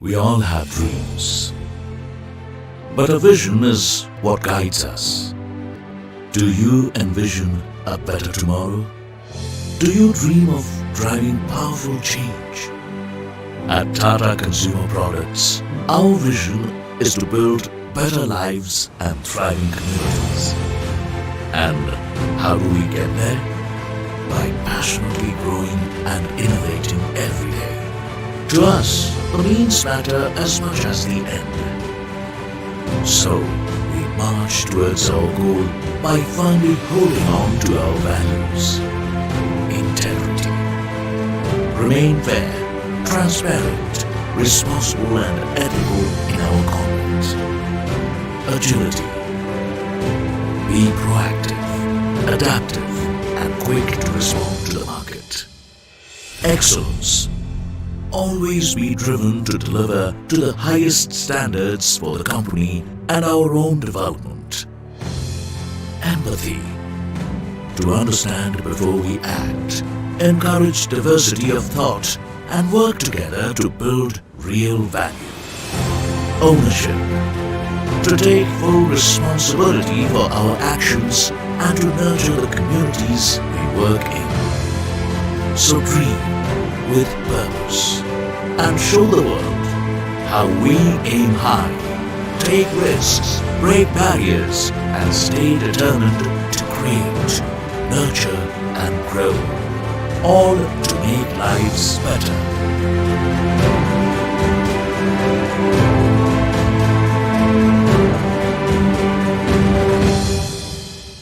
We all have dreams, but a vision is what guides us. Do you envision a better tomorrow? Do you dream of driving powerful change? At Tata Consumer Products, our vision is to build better lives and thriving communities. And how do we get there? By passionately growing and innovating every day. To us, the means matter as much as the end. So, we march towards our goal by firmly holding on to our values. Integrity. Remain fair, transparent, responsible and ethical in our conduct. Agility. Be proactive, adaptive and quick to respond to the market. Excellence. Always be driven to deliver to the highest standards for the company and our own development. Empathy. To understand before we act, encourage diversity of thought and work together to build real value. Ownership. To take full responsibility for our actions and to nurture the communities we work in. So dream with purpose and show the world how we aim high, take risks, break barriers and stay determined to create, nurture and grow, all to make lives better.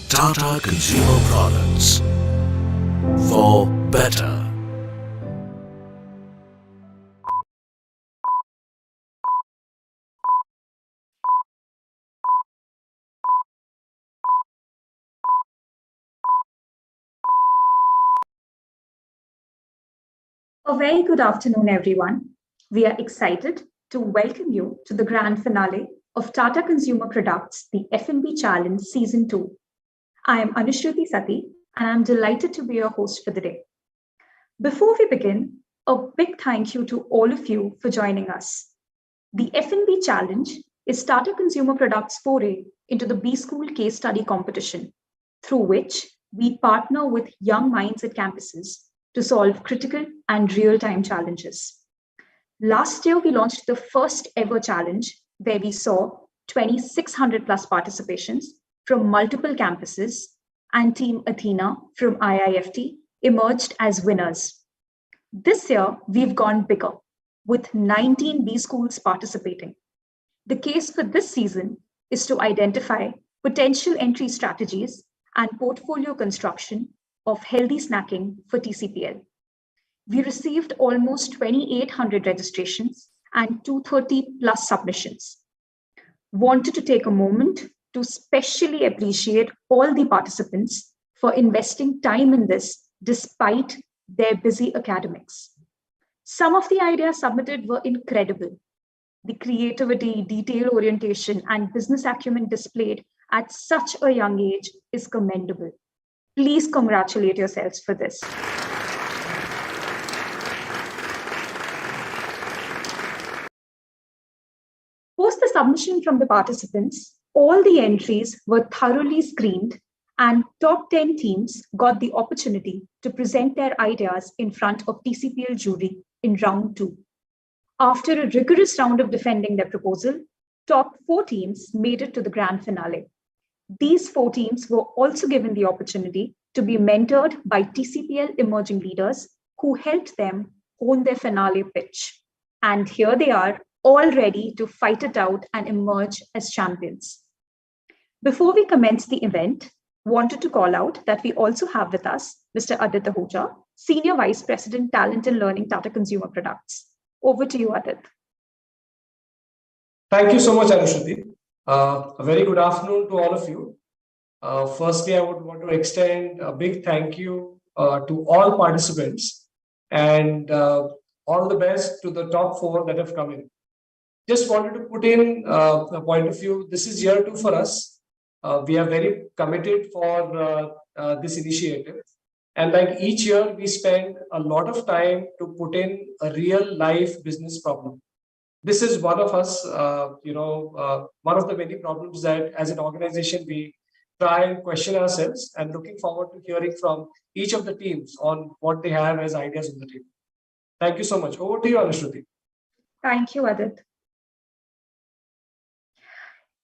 Tata Consumer Products. For better. A very good afternoon, everyone. We are excited to welcome you to the grand finale of Tata Consumer Products, the FnB Challenge Season 2. I am Anushruti Sati, and I'm delighted to be your host for the day. Before we begin, a big thank you to all of you for joining us. The FnB Challenge is Tata Consumer Products' foray into the B-School case study competition, through which we partner with young minds at campuses to solve critical and real-time challenges. Last year, we launched the first ever challenge where we saw 2,600 plus participations from multiple campuses, and Team Athena from IIFT emerged as winners. This year, we've gone bigger with 19 B schools participating. The case for this season is to identify potential entry strategies and portfolio construction of healthy snacking for TCPL. We received almost 2,800 registrations and 230 plus submissions. Wanted to take a moment to specially appreciate all the participants for investing time in this despite their busy academics. Some of the ideas submitted were incredible. The creativity, detail orientation, and business acumen displayed at such a young age is commendable. Please congratulate yourselves for this. Post the submission from the participants, all the entries were thoroughly screened and top 10 teams got the opportunity to present their ideas in front of TCPL jury in round 2. After a rigorous round of defending their proposal, top 4 teams made it to the grand finale. These 4 teams were also given the opportunity to be mentored by TCPL emerging leaders who helped them hone their finale pitch. And here they are, all ready to fight it out and emerge as champions. Before we commence the event, wanted to call out that we also have with us Mr. Adit Ahuja, Senior Vice President, Talent and Learning, Tata Consumer Products. Over to you, Adit. Thank you so much, Anushruti. A very good afternoon to all of you. Firstly, I would want to extend a big thank you to all participants and all the best to the top 4 that have come in. Just wanted to put in a point of view. This is year 2 for us. We are very committed for this initiative. And like each year, we spend a lot of time to put in a real life business problem. this is one of us, one of the many problems that as an organization we try and question ourselves, and looking forward to hearing from each of the teams on what they have as ideas on the table. Thank you so much. Over to you, Anushruti. Thank you, Adit.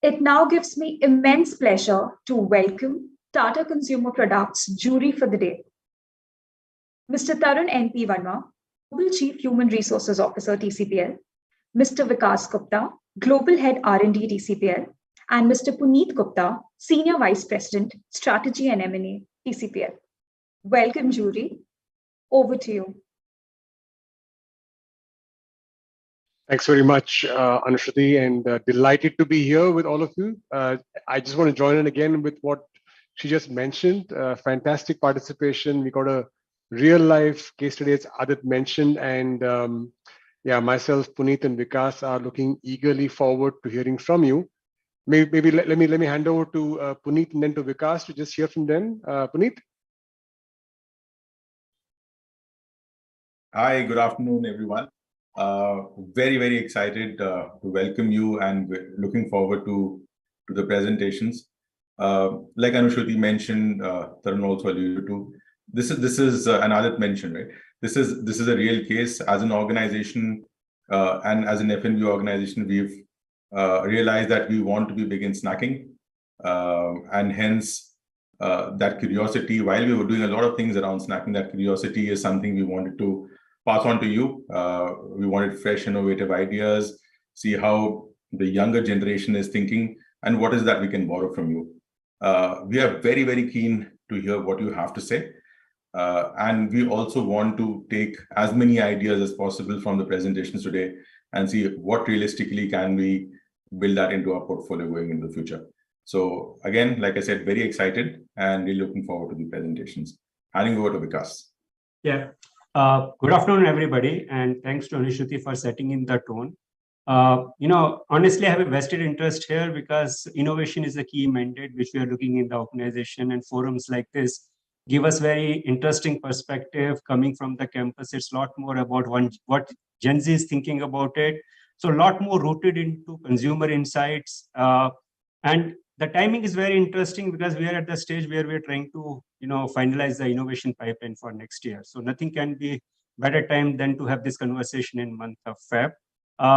It now gives me immense pleasure to welcome Tata Consumer Products jury for the day. Mr. Tarun N.P. Verma, Global Chief Human Resources Officer, TCPL, Mr. Vikas Gupta, Global Head R&D, TCPL, and Mr. Puneet Gupta, Senior Vice President, Strategy and M&A, TCPL. Welcome, jury. Over to you. Thanks very much, Anushruti, and delighted to be here with all of you. I just want to join in again with what she just mentioned. Fantastic participation. We got a real life case study, as Adit mentioned, and yeah, myself, Puneet, and Vikas are looking eagerly forward to hearing from you. Maybe let me hand over to Puneet and then to Vikas to just hear from them. Puneet. Hi, good afternoon, everyone. Very excited to welcome you, and looking forward to the presentations. Like Anushruti mentioned, Tarun also alluded to, this is and Adit mentioned, right? This is a real case. As an organization and as an FnB organization, we've realized that we want to be big in snacking, and hence that curiosity. While we were doing a lot of things around snacking, that curiosity is something we wanted to pass on to you. We wanted fresh, innovative ideas, see how the younger generation is thinking, and what is that we can borrow from you. We are very keen to hear what you have to say. And we also want to take as many ideas as possible from the presentations today and see what realistically can we build that into our portfolio going into the future. So again, like I said, very excited and really looking forward to the presentations. Handing over to Vikas. Yeah. Good afternoon, everybody, and thanks to Anushruti for setting in the tone. Honestly, I have a vested interest here because innovation is a key mandate which we are looking in the organization, and forums like this give us very interesting perspective coming from the campus. It's a lot more about what Gen Z is thinking about it. So a lot more rooted into consumer insights. And the timing is very interesting because we are at the stage where we're trying to, finalize the innovation pipeline for next year. So nothing can be better time than to have this conversation in month of Feb.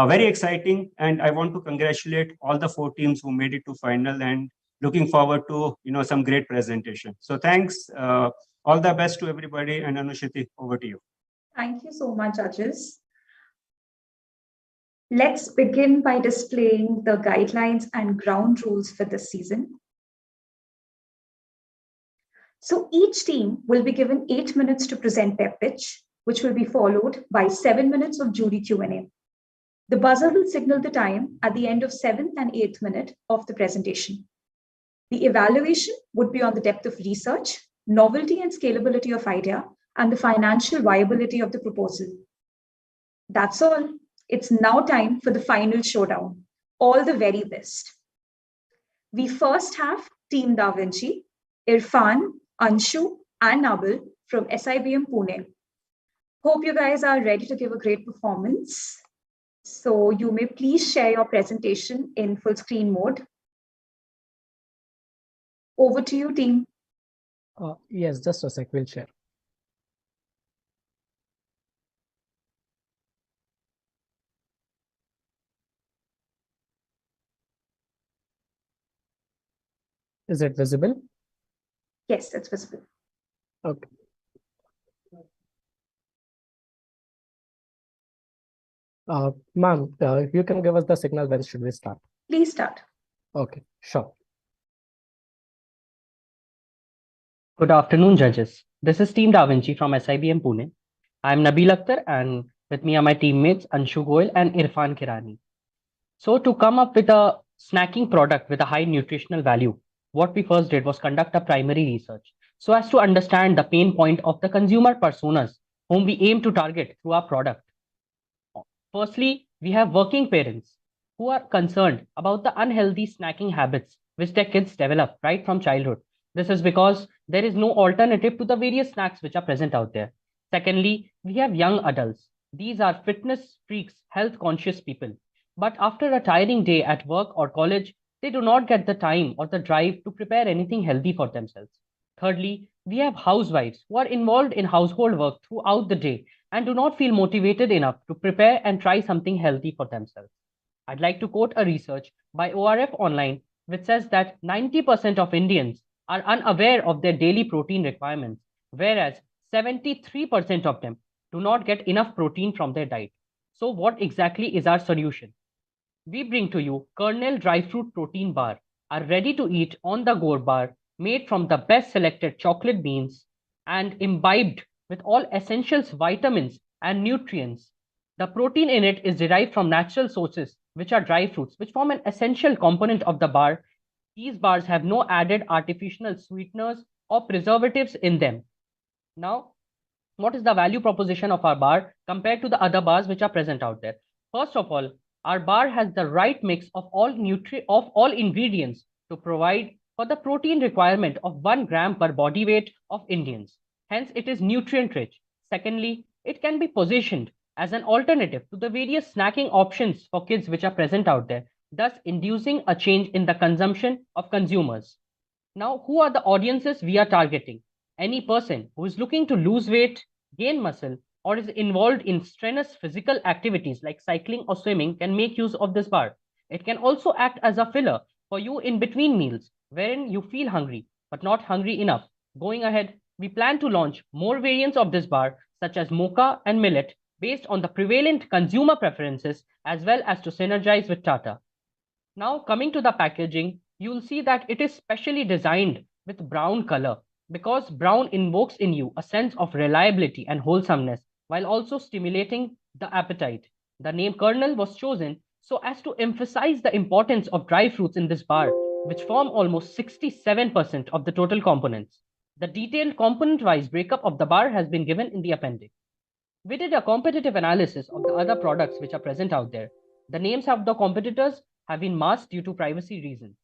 Very exciting. And I want to congratulate all the 4 teams who made it to final, and looking forward to, some great presentation. So thanks. All the best to everybody. And Anushruti, over to you. Thank you so much, judges. Let's begin by displaying the guidelines and ground rules for this season. So each team will be given 8 minutes to present their pitch, which will be followed by 7 minutes of jury Q&A. The buzzer will signal the time at the end of 7th and 8th minute of the presentation. The evaluation would be on the depth of research, novelty and scalability of idea, and the financial viability of the proposal. That's all. It's now time for the final showdown. All the very best. We first have Team DaVinci, Irfan, Anshu, and Nabil from SIBM Pune. Hope you guys are ready to give a great performance. So you may please share your presentation in full screen mode. Over to you, team. Yes, just a sec, we'll share. Is it visible? Yes, it's visible. Okay. Ma'am, if you can give us the signal, when should we start? Please start. Okay, sure. Good afternoon, judges. This is Team DaVinci from SIBM Pune. I'm Nabil Akhtar, and with me are my teammates Anshu Goyal and Irfan Kirani. So to come up with a snacking product with a high nutritional value, what we first did was conduct a primary research so as to understand the pain point of the consumer personas whom we aim to target through our product. Firstly, we have working parents who are concerned about the unhealthy snacking habits which their kids develop right from childhood. This is because there is no alternative to the various snacks which are present out there. Secondly, we have young adults. These are fitness freaks, health conscious people. But after a tiring day at work or college, they do not get the time or the drive to prepare anything healthy for themselves. Thirdly, we have housewives who are involved in household work throughout the day and do not feel motivated enough to prepare and try something healthy for themselves. I'd like to quote a research by ORF Online, which says that 90% of Indians are unaware of their daily protein requirements, whereas 73% of them do not get enough protein from their diet. So, what exactly is our solution? We bring to you Kernel Dry Fruit Protein Bar, a ready to eat on the go bar made from the best selected chocolate beans and imbibed with all essentials, vitamins, and nutrients. The protein in it is derived from natural sources, which are dry fruits, which form an essential component of the bar. These bars have no added artificial sweeteners or preservatives in them. Now, what is the value proposition of our bar compared to the other bars which are present out there? First of all, our bar has the right mix of all ingredients to provide for the protein requirement of 1 gram per body weight of Indians. Hence, it is nutrient rich. Secondly, it can be positioned as an alternative to the various snacking options for kids which are present out there, thus inducing a change in the consumption of consumers. Now, who are the audiences we are targeting? Any person who is looking to lose weight, gain muscle, or is involved in strenuous physical activities like cycling or swimming can make use of this bar. It can also act as a filler for you in between meals, wherein you feel hungry but not hungry enough. Going ahead, we plan to launch more variants of this bar, such as mocha and millet, based on the prevalent consumer preferences, as well as to synergize with Tata. Now, coming to the packaging, you'll see that it is specially designed with brown color because brown invokes in you a sense of reliability and wholesomeness while also stimulating the appetite. The name kernel was chosen so as to emphasize the importance of dry fruits in this bar, which form almost 67% of the total components. The detailed component-wise breakup of the bar has been given in the appendix. We did a competitive analysis of the other products which are present out there. The names of the competitors have been masked due to privacy reasons.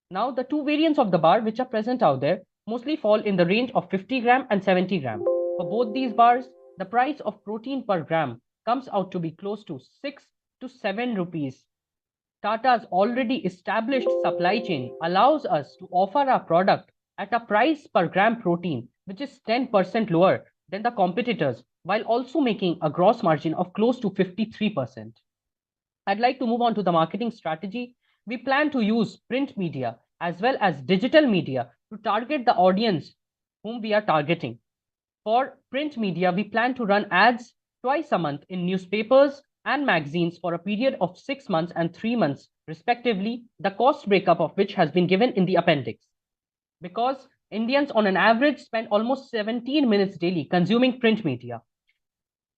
Now, the two variants of the bar which are present out there mostly fall in the range of 50 gram and 70 gram. For both these bars, the price of protein per gram comes out to be close to 6 to 7 rupees. Tata's already established supply chain allows us to offer our product at a price per gram protein which is 10% lower than the competitors, while also making a gross margin of close to 53%. I'd like to move on to the marketing strategy. We plan to use print media as well as digital media to target the audience whom we are targeting. For print media, we plan to run ads twice a month in newspapers and magazines for a period of 6 months and 3 months, respectively, the cost breakup of which has been given in the appendix. Because Indians on an average spend almost 17 minutes daily consuming print media.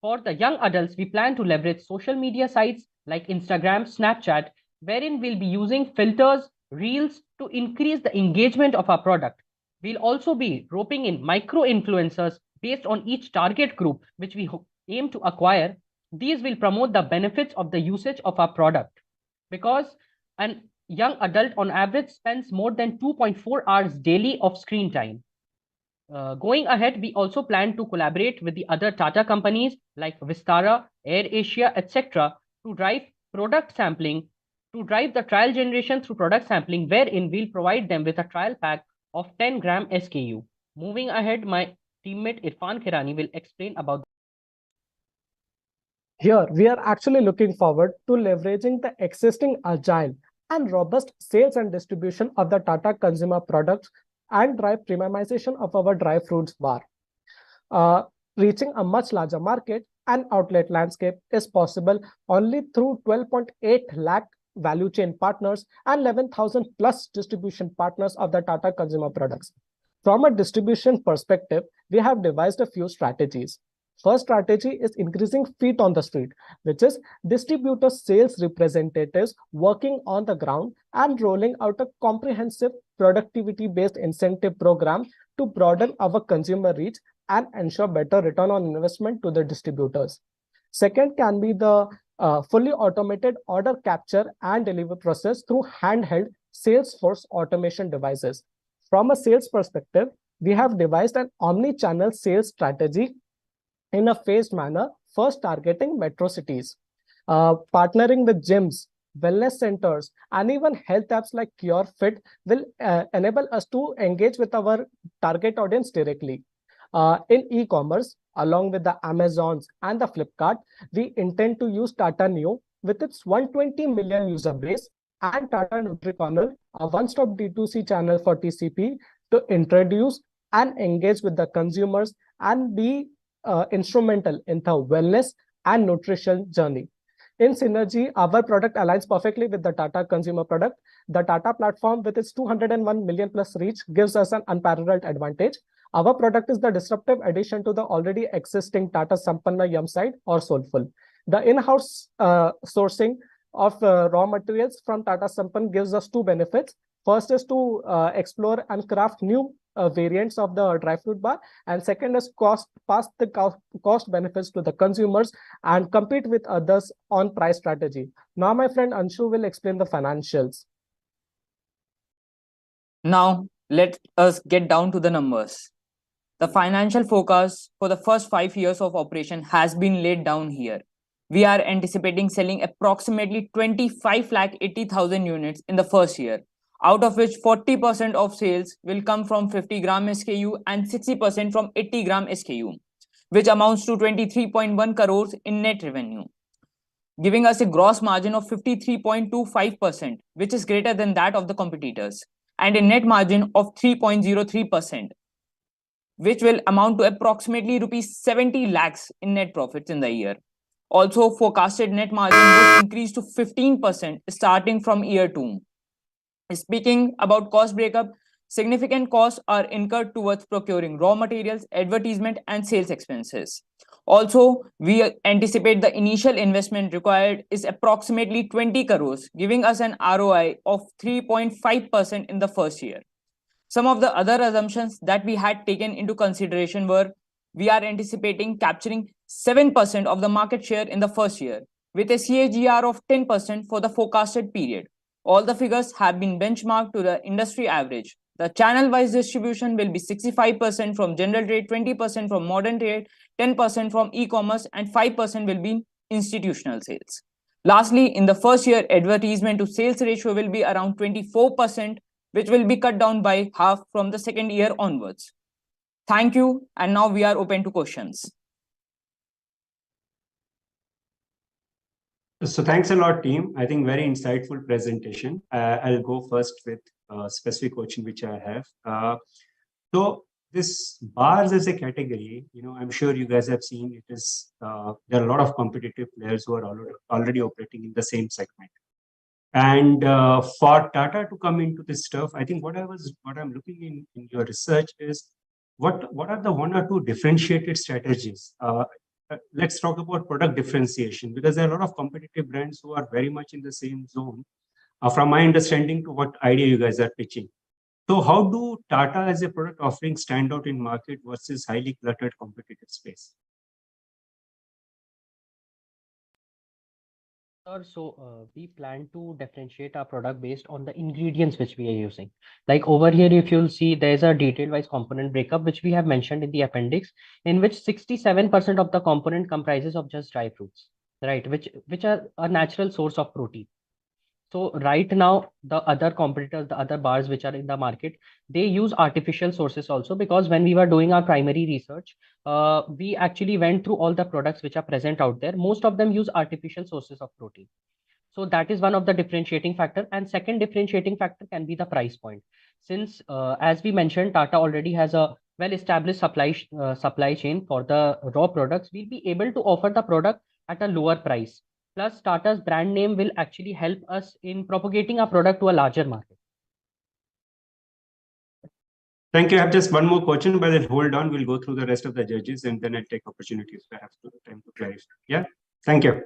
For the young adults, we plan to leverage social media sites like Instagram, Snapchat, wherein we'll be using filters, reels to increase the engagement of our product. We'll also be roping in micro-influencers based on each target group which we aim to acquire. These will promote the benefits of the usage of our product. Because an young adult on average spends more than 2.4 hours daily of screen time. Going ahead, we also plan to collaborate with the other Tata companies like Vistara, AirAsia, etc. to drive product sampling, to drive the trial generation through product sampling, wherein we'll provide them with a trial pack of 10 gram SKU. Moving ahead, my teammate Irfan Khirani will explain about. Here, we are actually looking forward to leveraging the existing agile and robust sales and distribution of the Tata consumer products and drive premiumization of our dry fruits bar. Reaching a much larger market and outlet landscape is possible only through 12.8 lakh value chain partners and 11,000 plus distribution partners of the Tata consumer products. From a distribution perspective, we have devised a few strategies. First strategy is increasing feet on the street, which is distributor sales representatives working on the ground and rolling out a comprehensive productivity-based incentive program to broaden our consumer reach and ensure better return on investment to the distributors. Second can be the fully automated order capture and delivery process through handheld Salesforce automation devices. From a sales perspective, we have devised an omni-channel sales strategy in a phased manner, first targeting metro cities, partnering with gyms, wellness centers, and even health apps like CureFit will enable us to engage with our target audience directly. In e-commerce, along with the Amazons and the Flipkart, we intend to use Tata Neo with its 120 million user base and Tata NutriCorner, a one-stop D2C channel for TCP, to introduce and engage with the consumers and be instrumental in the wellness and nutrition journey. In synergy, our product aligns perfectly with the Tata consumer product. The Tata platform with its 201 million plus reach gives us an unparalleled advantage. Our product is the disruptive addition to the already existing Tata Sampanna Yum side or Soulful. The in-house sourcing of raw materials from Tata Sampann gives us two benefits. First is to explore and craft new variants of the dry fruit bar, and second is pass the cost benefits to the consumers and compete with others on price strategy. Now my friend Anshu will explain the financials. Now let us get down to the numbers. The financial forecast for the first 5 years of operation has been laid down here. We are anticipating selling approximately 25,80,000 units in the first year, out of which 40% of sales will come from 50 gram SKU and 60% from 80 gram SKU, which amounts to 23.1 crores in net revenue, giving us a gross margin of 53.25%, which is greater than that of the competitors, and a net margin of 3.03%, which will amount to approximately rupees 70 lakhs in net profits in the year. Also, forecasted net margin would increase to 15% starting from year 2. Speaking about cost breakup, significant costs are incurred towards procuring raw materials, advertisement, and sales expenses. Also, we anticipate the initial investment required is approximately 20 crores, giving us an ROI of 3.5% in the first year. Some of the other assumptions that we had taken into consideration were, we are anticipating capturing 7% of the market share in the first year, with a CAGR of 10% for the forecasted period. All the figures have been benchmarked to the industry average. The channel-wise distribution will be 65% from general trade, 20% from modern trade, 10% from e-commerce, and 5% will be institutional sales. Lastly, in the first year, advertisement to sales ratio will be around 24%, which will be cut down by half from the second year onwards. Thank you, and now we are open to questions. So thanks a lot, team. I think very insightful presentation. I'll go first with a specific question which I have. So this bars as a category, I'm sure you guys have seen it is, there are a lot of competitive players who are already operating in the same segment. And for Tata to come into this stuff, I think what I'm looking in your research is what are the one or two differentiated strategies? Let's talk about product differentiation, because there are a lot of competitive brands who are very much in the same zone, from my understanding to what idea you guys are pitching. So how do Tata as a product offering stand out in market versus highly cluttered competitive space? So we plan to differentiate our product based on the ingredients which we are using. Like over here, if you'll see, there's a detailed wise component breakup, which we have mentioned in the appendix, in which 67% of the component comprises of just dry fruits, right? Which are a natural source of protein. So right now, the other competitors, the other bars which are in the market, they use artificial sources also, because when we were doing our primary research, we actually went through all the products which are present out there. Most of them use artificial sources of protein. So that is one of the differentiating factor. And second differentiating factor can be the price point. Since, as we mentioned, Tata already has a well-established supply chain for the raw products, we'll be able to offer the product at a lower price. Plus, Tata's brand name will actually help us in propagating our product to a larger market. Thank you. I have just one more question, but then hold on. We'll go through the rest of the judges and then I'll take opportunities perhaps to the time to clarify. Yeah, thank you.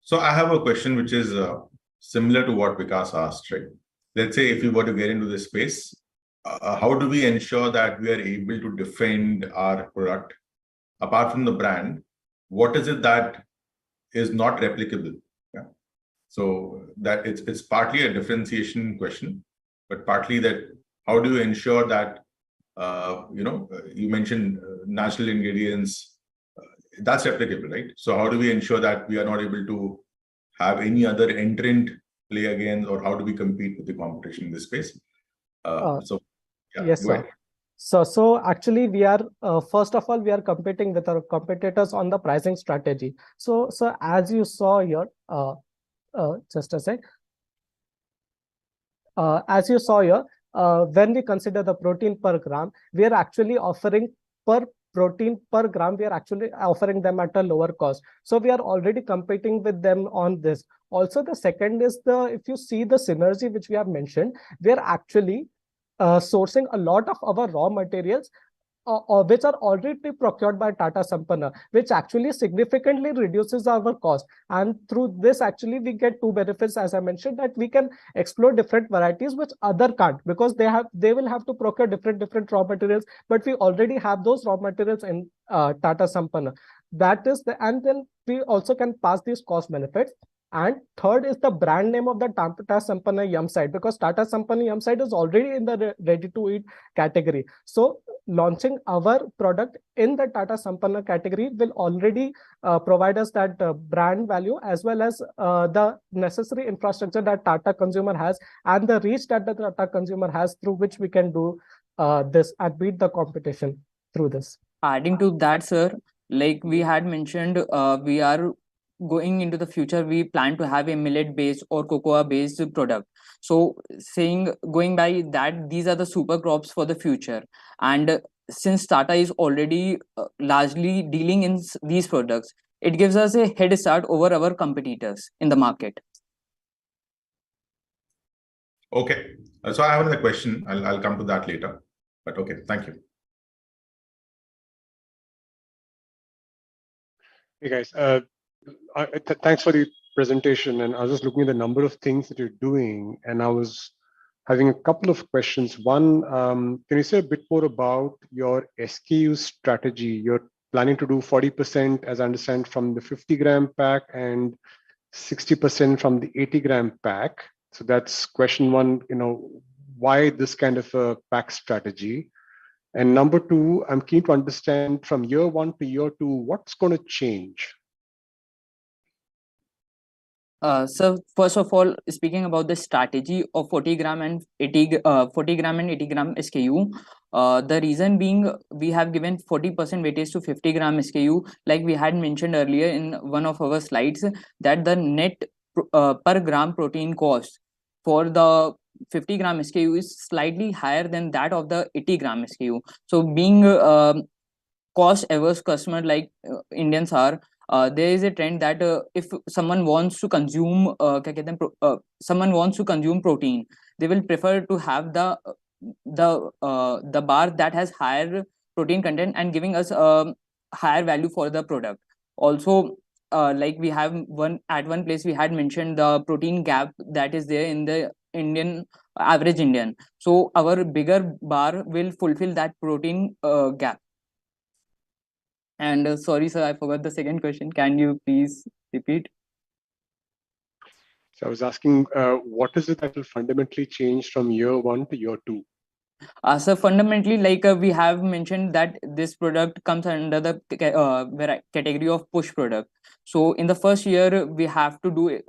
So I have a question which is similar to what Vikas asked, right? Let's say if we were to get into this space, how do we ensure that we are able to defend our product apart from the brand? What is it that is not replicable? Yeah. So that it's partly a differentiation question, but partly that how do you ensure that you mentioned natural ingredients, that's replicable, right? So how do we ensure that we are not able to have any other entrant play against, or how do we compete with the competition in this space? So, yeah, yes, go sir. ahead. So actually, we are first of all, we are competing with our competitors on the pricing strategy. So as you saw here, just a sec. As you saw here, when we consider the protein per gram, we are actually offering per protein per gram, we are actually offering them at a lower cost. So we are already competing with them on this. Also, the second is if you see the synergy which we have mentioned, we are actually sourcing a lot of our raw materials which are already procured by Tata Sampann, which actually significantly reduces our cost. And through this, actually, we get two benefits, as I mentioned, that we can explore different varieties which other can't, because they will have to procure different raw materials, but we already have those raw materials in Tata Sampann. That is and then we also can pass these cost benefits. And third is the brand name of the Tata Sampann Yum Side, because Tata Sampann Yum Side is already in the ready-to-eat category. So launching our product in the Tata Sampann category will already provide us that brand value, as well as the necessary infrastructure that Tata consumer has and the reach that the Tata consumer has, through which we can do this and beat the competition through this. Adding to that, sir, like we had mentioned, we are going into the future, we plan to have a millet based or cocoa based product. So going by that, these are the super crops for the future. And since Tata is already largely dealing in these products, it gives us a head start over our competitors in the market. Okay, so I have another question. I'll come to that later, but okay, thank you. Hey guys, thanks for the presentation. And I was just looking at the number of things that you're doing, and I was having a couple of questions. One, can you say a bit more about your SKU strategy? You're planning to do 40%, as I understand, from the 50-gram pack and 60% from the 80-gram pack. So that's question one, why this kind of a pack strategy? And number two, I'm keen to understand from year one to year two, what's going to change? So first of all, speaking about the strategy of 40 gram and 80 gram SKU, the reason being we have given 40% weightage to 50 gram SKU, like we had mentioned earlier in one of our slides, that the net per gram protein cost for the 50 gram SKU is slightly higher than that of the 80 gram SKU. So being cost averse customer like Indians are, there is a trend that if someone wants to consume protein, they will prefer to have the bar that has higher protein content and giving us a higher value for the product. Also, like we have one place we had mentioned the protein gap that is there in the average Indian. So our bigger bar will fulfill that protein gap. And sorry, sir, I forgot the second question. Can you please repeat? So I was asking, what is it that will fundamentally change from year one to year two? So fundamentally, like we have mentioned that this product comes under the category of push product. So in the first year, we have to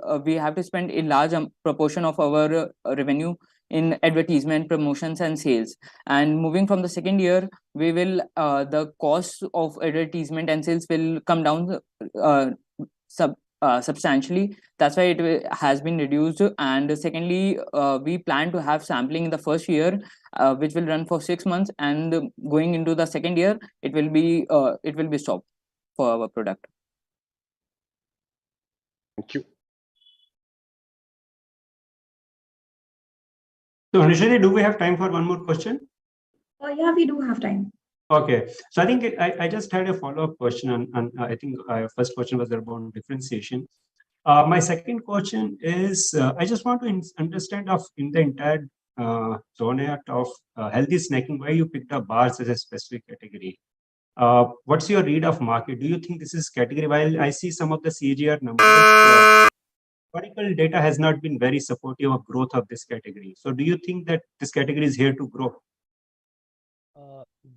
spend a large proportion of our revenue in advertisement, promotions, and sales. And moving from the second year, we will the cost of advertisement and sales will come down substantially. That's why it has been reduced. And secondly, we plan to have sampling in the first year, which will run for 6 months, and going into the second year, it will be stopped for our product. Thank you. So Anushri, do we have time for one more question? Yeah, we do have time. Okay, so I think I just had a follow-up question on I think first question was about differentiation. My second question is I just want to understand in the entire zone of healthy snacking, why you picked up bars as a specific category. What's your read of market? Do you think this is category? While I see some of the CAGR numbers, historical data has not been very supportive of growth of this category. So do you think that this category is here to grow?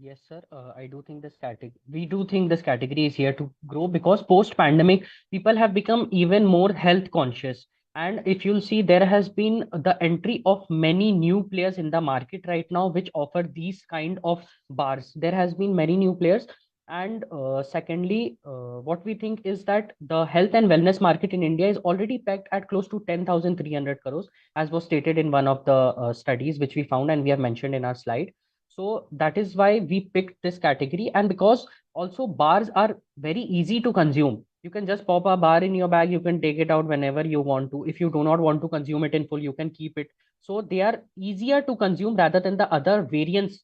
Yes, sir. I do think this category, we do think this category is here to grow because post-pandemic, people have become even more health conscious. And if you'll see, there has been the entry of many new players in the market right now, which offer these kind of bars. There has been many new players. And secondly, what we think is that the health and wellness market in India is already pegged at close to 10,300 crores, as was stated in one of the studies which we found and we have mentioned in our slide. So that is why we picked this category. And because also bars are very easy to consume. You can just pop a bar in your bag. You can take it out whenever you want to. If you do not want to consume it in full, you can keep it. So they are easier to consume rather than the other variants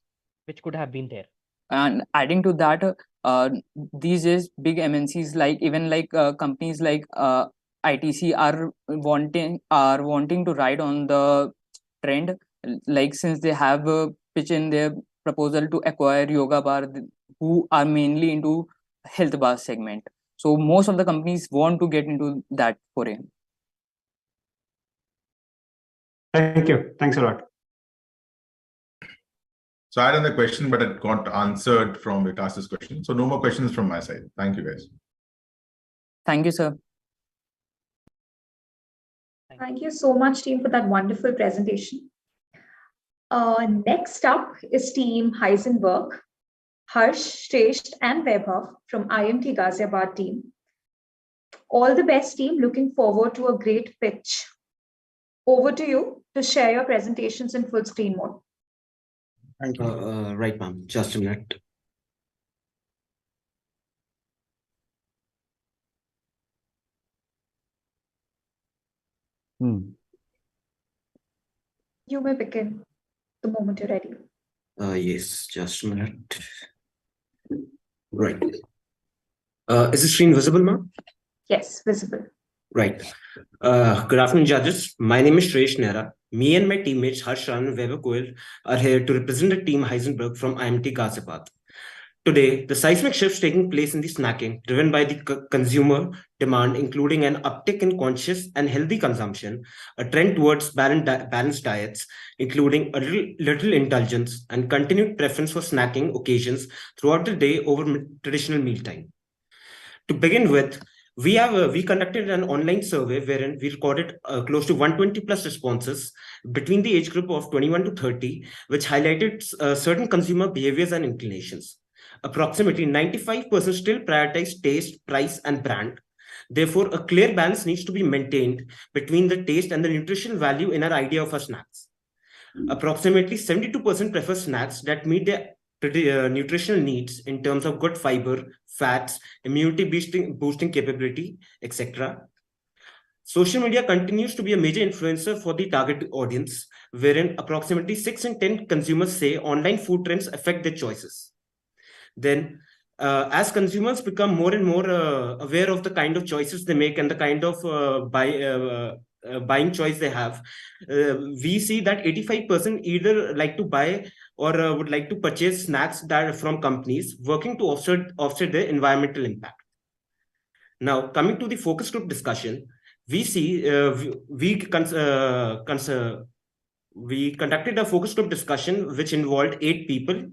which could have been there. And adding to that, these is big MNCs like even like companies like ITC are wanting to ride on the trend, like since they have pitch in their proposal to acquire yoga bar who are mainly into health bar segment. So most of the companies want to get into that foray. Thank you. Thanks a lot. So I had another question, but it got answered from Vikas's question. So no more questions from my side. Thank you, guys. Thank you, sir. Thank you so much, team, for that wonderful presentation. Next up is team Heisenberg, Harsh, Shresht, and Vaibhav from IMT Ghaziabad team. All the best, team. Looking forward to a great pitch. Over to you to share your presentations in full screen mode. Thank you. Right, ma'am. Just a minute. You may begin the moment you're ready. Yes, just a minute. Right. Is the screen visible, ma'am? Yes, visible. Right. Good afternoon, judges. My name is Shresh Nehra. Me and my teammates Harshan and Weber Goel are here to represent the team Heisenberg from IMT Ghaziabad. Today, the seismic shifts taking place in the snacking, driven by the consumer demand, including an uptick in conscious and healthy consumption, a trend towards balanced diets, including a little indulgence, and continued preference for snacking occasions throughout the day over traditional mealtime. To begin with, we conducted an online survey wherein we recorded close to 120 plus responses between the age group of 21 to 30, which highlighted certain consumer behaviors and inclinations. Approximately 95% still prioritize taste, price, and brand. Therefore, a clear balance needs to be maintained between the taste and the nutritional value in our idea of our snacks. Approximately 72% prefer snacks that meet their nutritional needs in terms of good fiber, fats, immunity boosting capability, etc. Social media continues to be a major influencer for the target audience, wherein approximately 6 in 10 consumers say online food trends affect their choices. Then, as consumers become more and more aware of the kind of choices they make and the kind of buying choice they have, we see that 85% either like to buy or would like to purchase snacks that from companies working to offset their environmental impact. Now, coming to the focus group discussion, we see we conducted a focus group discussion which involved 8 people,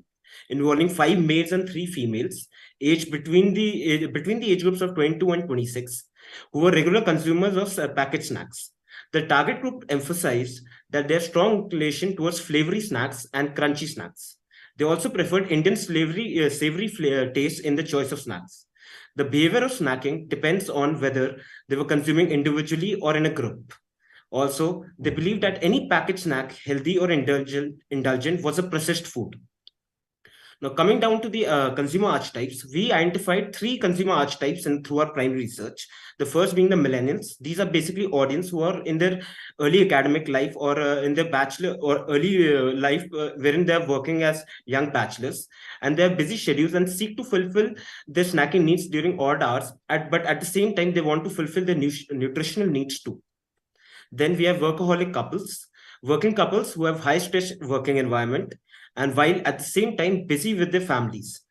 involving 5 males and 3 females, aged between the age groups of 22 and 26, who were regular consumers of packaged snacks. The target group emphasized that their strong inclination towards flavory snacks and crunchy snacks. They also preferred Indian savory taste in the choice of snacks. The behavior of snacking depends on whether they were consuming individually or in a group. Also, they believed that any packaged snack, healthy or indulgent, was a processed food. Now, coming down to the consumer archetypes, we identified 3 consumer archetypes through our primary research. The first being the millennials. These are basically audience who are in their early academic life or in their bachelor or early life, wherein they're working as young bachelors, and they have busy schedules and seek to fulfill their snacking needs during odd hours, but at the same time, they want to fulfill their nutritional needs too. Then we have workaholic couples, working couples who have high stress working environment, and while at the same time busy with their families.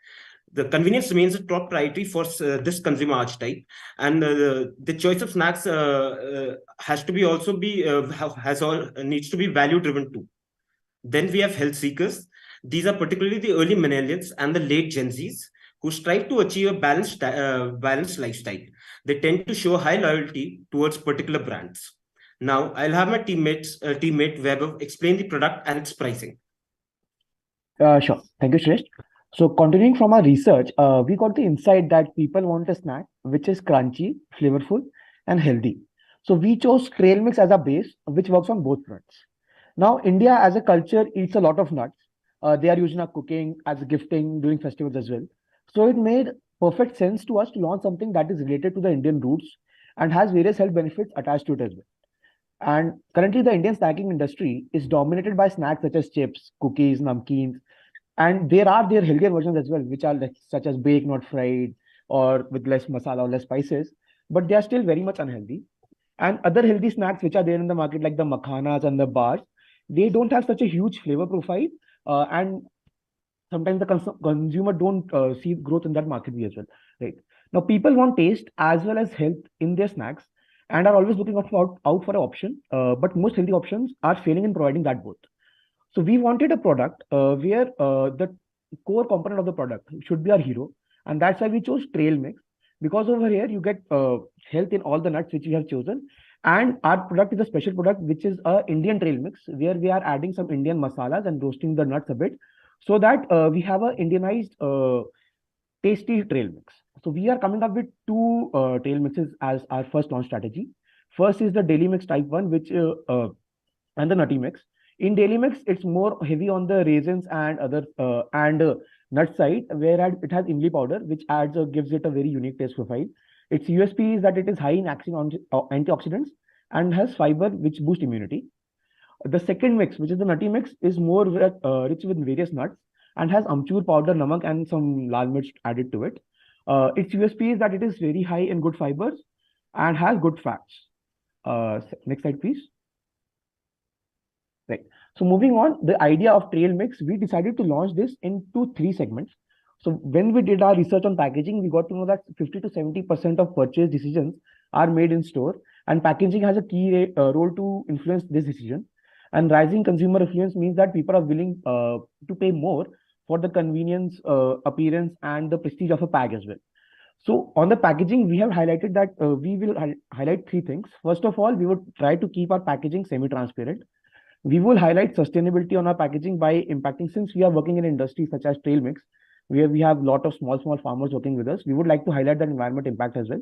The convenience remains a top priority for this consumer archetype, and the choice of snacks has to be also be needs to be value driven too. Then we have health seekers. These are particularly the early millennials and the late Gen Zs who strive to achieve a balanced lifestyle. They tend to show high loyalty towards particular brands. Now, I'll have my teammate Weber explain the product and its pricing. Sure. Thank you, Shresh. So continuing from our research, we got the insight that people want a snack which is crunchy, flavorful, and healthy. So we chose trail mix as a base, which works on both fronts. Now, India as a culture eats a lot of nuts. They are used in our cooking, as gifting, during festivals as well. So it made perfect sense to us to launch something that is related to the Indian roots and has various health benefits attached to it as well. And currently, the Indian snacking industry is dominated by snacks such as chips, cookies, namkeens, and there are their healthier versions as well, which are like, such as baked, not fried, or with less masala or less spices, but they are still very much unhealthy. And other healthy snacks which are there in the market, like the makhanas and the bars, they don't have such a huge flavor profile, and sometimes the consumer don't see growth in that market as well. Right now, people want taste as well as health in their snacks and are always looking out for an option. But most healthy options are failing in providing that both. So we wanted a product where the core component of the product should be our hero, and that's why we chose trail mix, because over here you get health in all the nuts which we have chosen, and our product is a special product which is a Indian trail mix where we are adding some Indian masalas and roasting the nuts a bit, so that we have a Indianized tasty trail mix. So we are coming up with two trail mixes as our first launch strategy. First is the daily mix type 1, which and the nutty mix. In daily mix, it's more heavy on the raisins and other nut side, whereas it has imli powder, which gives it a very unique taste profile. Its USP is that it is high in antioxidants and has fiber, which boost immunity. The second mix, which is the nutty mix, is more rich with various nuts and has amchur powder, namak, and some lal mirch added to it. Its USP is that it is very high in good fibers and has good fats. Next slide, please. Right. So moving on, the idea of trail mix, we decided to launch this into 3 segments. So when we did our research on packaging, we got to know that 50 to 70% of purchase decisions are made in store, and packaging has a key role to influence this decision. And rising consumer affluence means that people are willing to pay more for the convenience, appearance, and the prestige of a bag as well. So on the packaging, we have highlighted that we will highlight 3 things. First of all, we would try to keep our packaging semi-transparent. We will highlight sustainability on our packaging by impacting, since we are working in industries such as trail mix, where we have a lot of small farmers working with us. We would like to highlight that environment impact as well.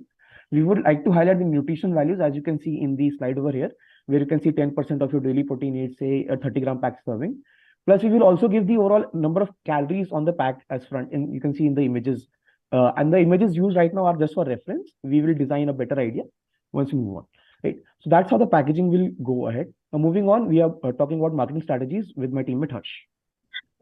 We would like to highlight the nutrition values, as you can see in the slide over here, where you can see 10% of your daily protein needs, say a 30-gram pack serving. Plus, we will also give the overall number of calories on the pack as front, and you can see in the images. And the images used right now are just for reference. We will design a better idea once we move on. Right. So that's how the packaging will go ahead. Now, moving on, we are talking about marketing strategies with my teammate Harsh.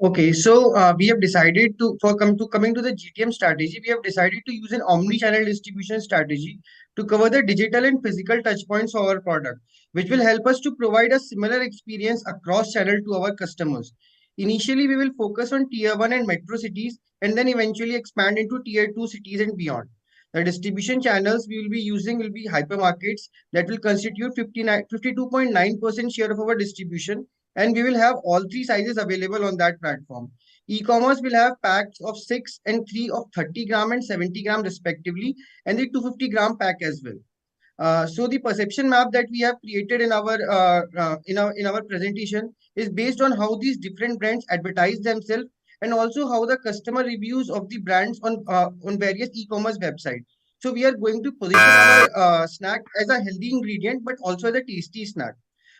Okay, so we have decided coming to the GTM strategy, we have decided to use an omni-channel distribution strategy to cover the digital and physical touchpoints of our product, which will help us to provide a similar experience across channel to our customers. Initially, we will focus on tier 1 and metro cities, and then eventually expand into tier 2 cities and beyond. The distribution channels we will be using will be hypermarkets that will constitute 52.9% share of our distribution, and we will have all 3 sizes available on that platform. E-commerce will have packs of 6 and 3 of 30 gram and 70 gram respectively, and the 250 gram pack as well. So the perception map that we have created in our presentation is based on how these different brands advertise themselves, and also how the customer reviews of the brands on various e-commerce websites. So we are going to position our snack as a healthy ingredient, but also as a tasty snack.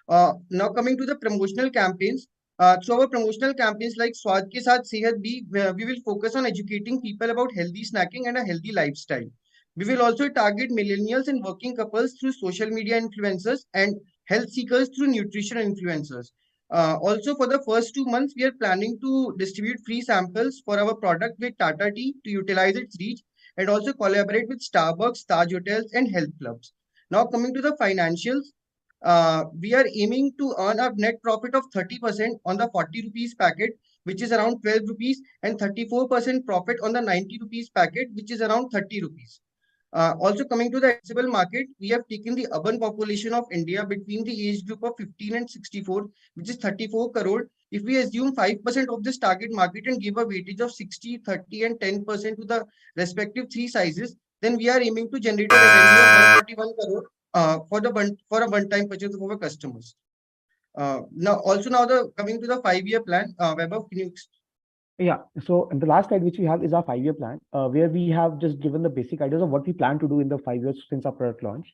Now coming to the promotional campaigns, through our promotional campaigns like Swad Ke Saath Sehat Bhi, we will focus on educating people about healthy snacking and a healthy lifestyle. We will also target millennials and working couples through social media influencers and health seekers through nutrition influencers. Also, for the first 2 months, we are planning to distribute free samples for our product with Tata Tea to utilize its reach, and also collaborate with Starbucks, Taj Hotels, and health clubs. Now, coming to the financials, we are aiming to earn a net profit of 30% on the 40 rupees packet, which is around 12 rupees, and 34% profit on the 90 rupees packet, which is around 30 rupees. Also coming to the addressable market, we have taken the urban population of India between the age group of 15 and 64, which is 34 crore. If we assume 5% of this target market and give a weightage of 60, 30, and 10% to the respective three sizes, then we are aiming to generate a revenue of 141 crore for a one-time purchase of our customers. Now coming to the 5-year plan, Vaibhav, can you? Yeah, so the last slide which we have is our 5-year plan, where we have just given the basic ideas of what we plan to do in the 5 years since our product launch.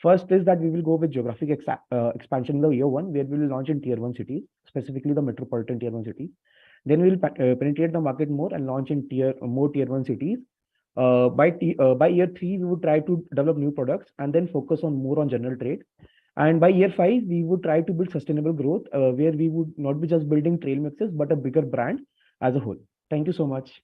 First is that we will go with geographic expansion in the year 1, where we will launch in tier 1 cities, specifically the metropolitan tier 1 cities. Then we will penetrate the market more and launch in more tier 1 cities. By year 3, we would try to develop new products and then focus more on general trade. And by year 5, we would try to build sustainable growth, where we would not be just building trail mixes, but a bigger brand as a whole. Thank you so much.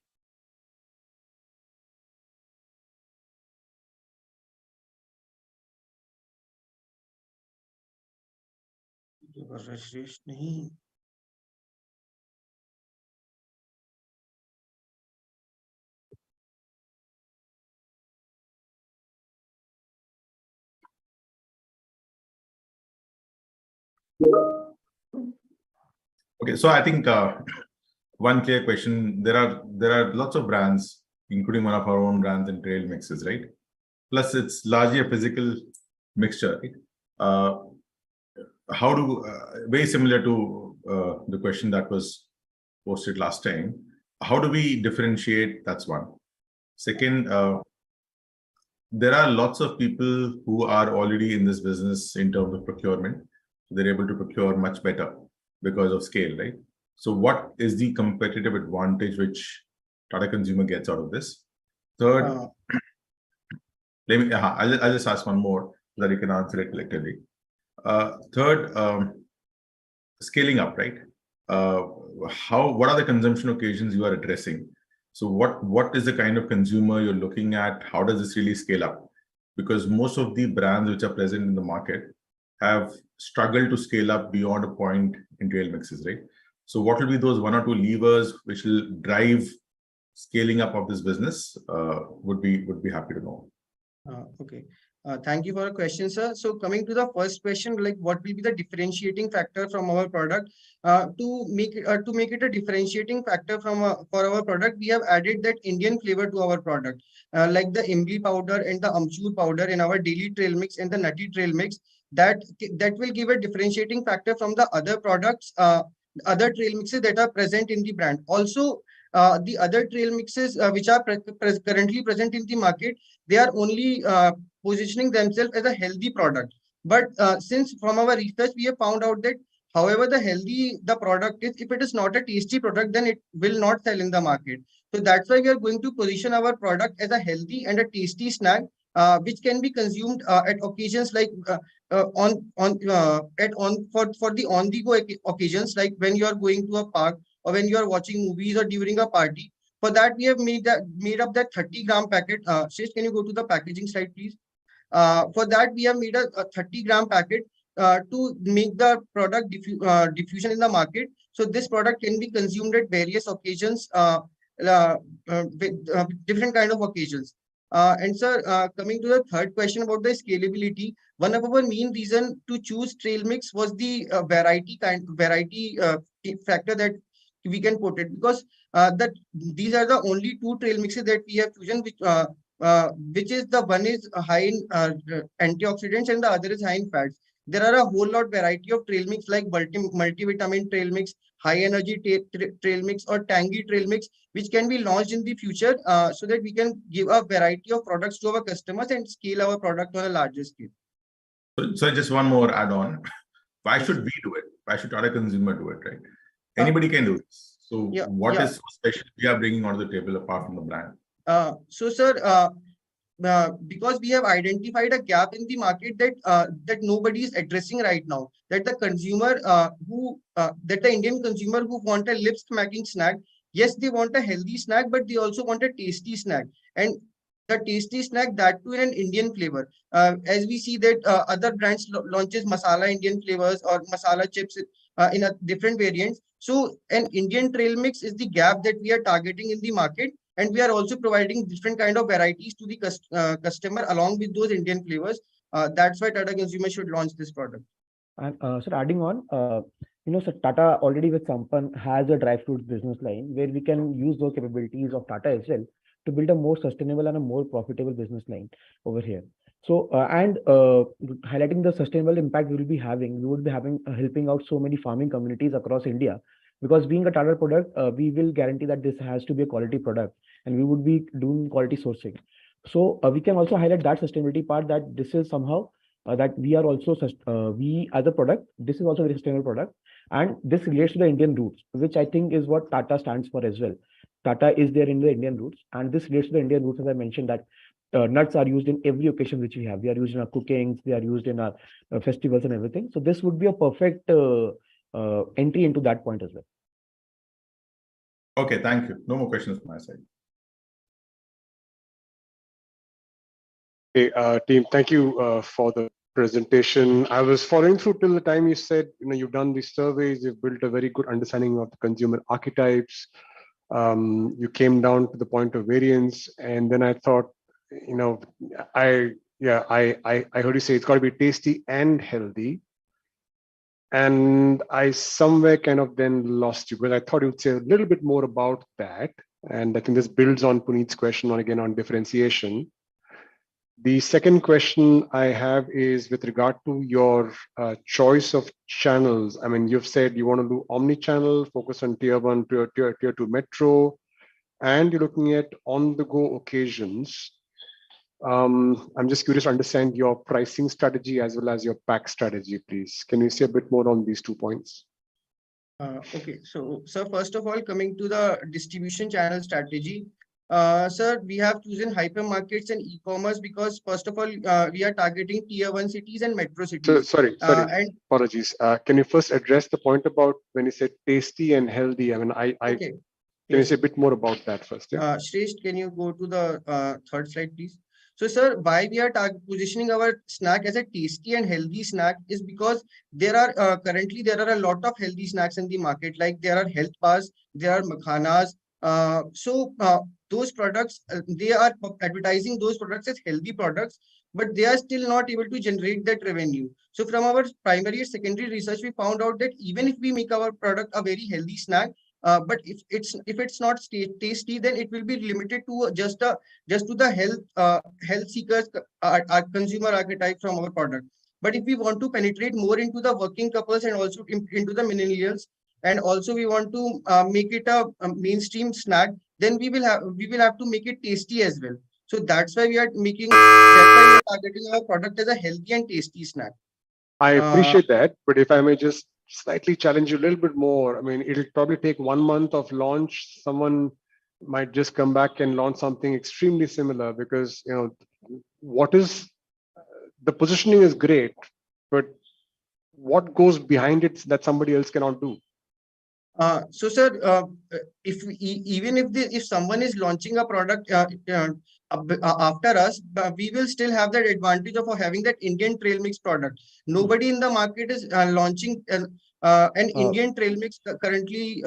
Okay, so I think one clear question: there are lots of brands, including one of our own brands in trail mixes, right? Plus, it's largely a physical mixture. Right? Very similar to the question that was posted last time. How do we differentiate? That's one. Second, there are lots of people who are already in this business in terms of procurement. They're able to procure much better because of scale, right? So what is the competitive advantage which Tata Consumer gets out of this? Third, I'll just ask one more so that you can answer it collectively. Third, scaling up, right? What are the consumption occasions you are addressing? So what is the kind of consumer you're looking at? How does this really scale up? Because most of the brands which are present in the market have struggled to scale up beyond a point in trail mixes, right? So what will be those 1 or 2 levers which will drive scaling up of this business? Would be happy to know. Okay. Thank you for your question, sir. So coming to the first question, like what will be the differentiating factor from our product? To make it a differentiating factor for our product, we have added that Indian flavor to our product, like the Imli powder and the Amchur powder in our daily trail mix and the nutty trail mix. That will give a differentiating factor from the other products, other trail mixes that are present in the brand. Also, the other trail mixes which are currently present in the market, they are only positioning themselves as a healthy product. But since from our research, we have found out that however the healthy the product is, if it is not a tasty product, then it will not sell in the market. So that's why we are going to position our product as a healthy and a tasty snack, which can be consumed at occasions like for the on-the-go occasions, like when you are going to a park or when you are watching movies or during a party. For that, we have made up that 30-gram packet. Shesh, can you go to the packaging slide, please? For that, we have made a 30-gram packet to make the product diffusion in the market. So this product can be consumed at various occasions, with different kind of occasions. And sir, coming to the third question about the scalability, one of our main reason to choose trail mix was the variety factor that we can put it, because these are the only 2 trail mixes that we have chosen, which is the one is high in antioxidants and the other is high in fats. There are a whole lot variety of trail mix like multivitamin trail mix, high energy trail mix, or tangy trail mix, which can be launched in the future, so that we can give a variety of products to our customers and scale our product on a larger scale. So just one more add-on. Why should we do it? Why should Tata Consumer do it, right? Anybody can do this. So what is so special we are bringing on the table apart from the brand? So sir, because we have identified a gap in the market that nobody is addressing right now, that the consumer that the Indian consumer who want a lip smacking snack, yes, they want a healthy snack, but they also want a tasty snack, and the tasty snack that too in an Indian flavor. As we see that other brands launches masala Indian flavors or masala chips in a different variants. So an Indian trail mix is the gap that we are targeting in the market, And we are also providing different kind of varieties to the customer along with those Indian flavors. That's why Tata Consumer should launch this product. And so adding on, so Tata already with Sampan has a dry fruits business line where we can use those capabilities of Tata as well to build a more sustainable and a more profitable business line over here. So highlighting the sustainable impact we will be having, helping out so many farming communities across India, because being a Tata product, we will guarantee that this has to be a quality product, and we would be doing quality sourcing. So we can also highlight that sustainability part, that this is somehow that we are also we as a product, this is also a very sustainable product, and this relates to the Indian roots, which I think is what Tata stands for as well. Tata is there in the Indian roots, and this relates to the Indian roots, as I mentioned, that nuts are used in every occasion which we have. We are used in our cookings, they are used in our festivals and everything. So this would be a perfect entry into that point as well. Okay, thank you. No more questions from my side. Hey, team, thank you for the presentation. I was following through till the time you said, you've done these surveys, you've built a very good understanding of the consumer archetypes. You came down to the point of variance, and then I thought, I heard you say it's got to be tasty and healthy. And I somewhere kind of then lost you, because I thought you'd say a little bit more about that. And I think this builds on Puneet's question on differentiation. The second question I have is with regard to your choice of channels. I mean, you've said you want to do omni-channel, focus on tier 1, tier 2 metro, and you're looking at on-the-go occasions. I'm just curious to understand your pricing strategy as well as your pack strategy, please. Can you say a bit more on these 2 points? Okay, so first of all, coming to the distribution channel strategy, sir, we have chosen hypermarkets and e-commerce because first of all, we are targeting tier 1 cities and metro cities. Sorry, apologies. Can you first address the point about when you said tasty and healthy? I mean, okay. Can you say a bit more about that first? Yeah? Shresh, can you go to the third slide, please? So, sir, why we are positioning our snack as a tasty and healthy snack is because there are currently a lot of healthy snacks in the market. Like there are health bars, there are makhanas. Those products, they are advertising those products as healthy products, but they are still not able to generate that revenue. So from our primary and secondary research, we found out that even if we make our product a very healthy snack, but if it's not tasty, then it will be limited to just to the health seekers, our consumer archetype from our product. But if we want to penetrate more into the working couples and also into the millennials, and also we want to make it a mainstream snack, then we will have to make it tasty as well. So that's why we are targeting our product as a healthy and tasty snack. I appreciate that, but if I may just slightly challenge you a little bit more. I mean, it'll probably take 1 month of launch. Someone might just come back and launch something extremely similar, because what is the positioning is great, but what goes behind it that somebody else cannot do? So, sir, if someone is launching a product after us, we will still have that advantage of having that Indian trail mix product. Nobody in the market is launching an Indian trail mix currently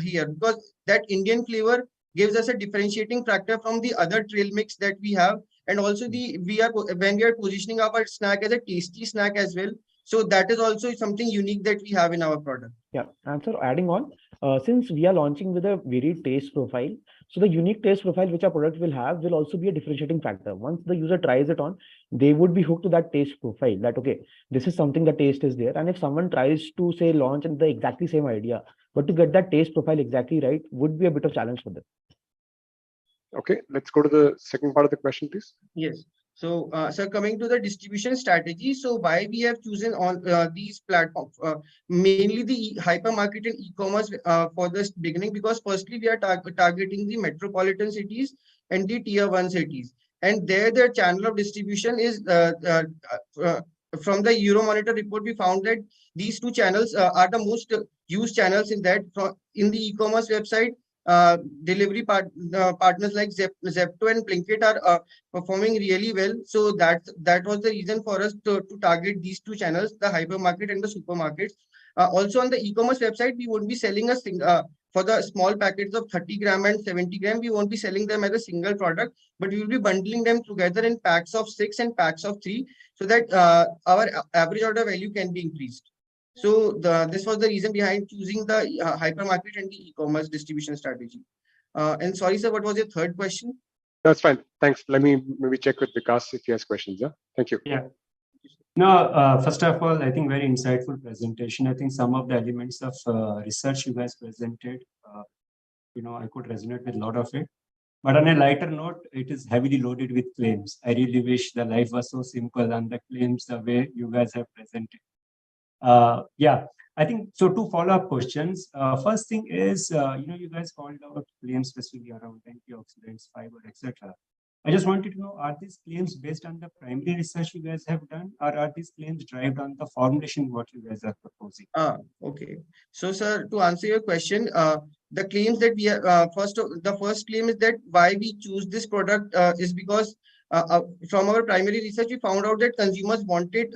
here, because that Indian flavor gives us a differentiating factor from the other trail mix that we have, and also when we are positioning our snack as a tasty snack as well. So that is also something unique that we have in our product. Yeah, and so adding on, since we are launching with a varied taste profile, so the unique taste profile which our product will have will also be a differentiating factor. Once the user tries it on, they would be hooked to that taste profile, that okay, this is something, the taste is there. And if someone tries to say launch and the exactly same idea, but to get that taste profile exactly right would be a bit of challenge for them. Okay, let's go to the second part of the question, please. Yes. So, sir, coming to the distribution strategy, so why we have chosen on these platforms, mainly the hypermarket and e-commerce for this beginning, because firstly, we are targeting the metropolitan cities and the tier 1 cities. And there, their channel of distribution is, from the Euromonitor report, we found that these 2 channels are the most used channels in the e-commerce website. delivery partners like Zepto and Blinkit are performing really well. So that was the reason for us to target these two channels, the hypermarket and the supermarkets. Also on the e-commerce website, we won't be selling for the small packets of 30 gram and 70 gram, we won't be selling them as a single product, but we will be bundling them together in packs of 6 and packs of 3, so that our average order value can be increased. So this was the reason behind choosing the hypermarket and the e-commerce distribution strategy. And sorry, sir, what was your third question? That's fine. Thanks. Let me maybe check with Vikas if he has questions. Yeah. Thank you. Yeah. No, first of all, I think very insightful presentation. I think some of the elements of research you guys presented, I could resonate with a lot of it. But on a lighter note, it is heavily loaded with claims. I really wish the life was so simple and the claims the way you guys have presented. Yeah, I think so. Two follow-up questions. First thing is, you guys called out claims specifically around antioxidants, fiber, etc. I just wanted to know, are these claims based on the primary research you guys have done, or are these claims derived on the formulation what you guys are proposing? Okay. So, sir, to answer your question, the claims that we have, the first claim is that why we choose this product is because from our primary research, we found out that consumers wanted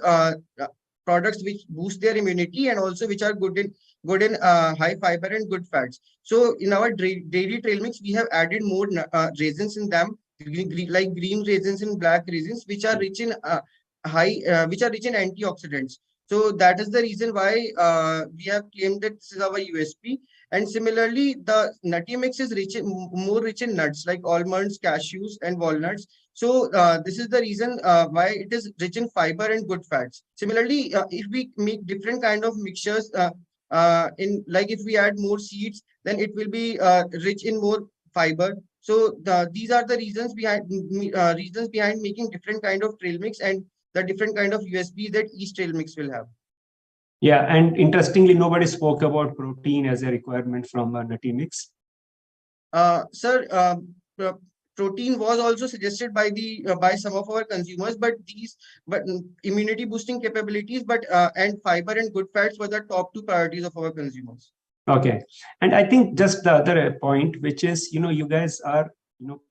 products which boost their immunity and also which are good in high fiber and good fats. So in our daily trail mix, we have added more raisins in them, like green raisins and black raisins, which are rich in antioxidants. So that is the reason why we have claimed that this is our USP. And similarly, the nutty mix is more rich in nuts like almonds, cashews, and walnuts. So this is the reason why it is rich in fiber and good fats. Similarly, if we make different kind of mixtures, if we add more seeds, then it will be rich in more fiber. So these are the reasons behind making different kind of trail mix and the different kind of USP that each trail mix will have. Yeah, and interestingly, nobody spoke about protein as a requirement from a nutty mix. Sir, protein was also suggested by some of our consumers, but immunity boosting capabilities, and fiber and good fats were the top two priorities of our consumers. Okay, and I think just the other point, which is, you guys are,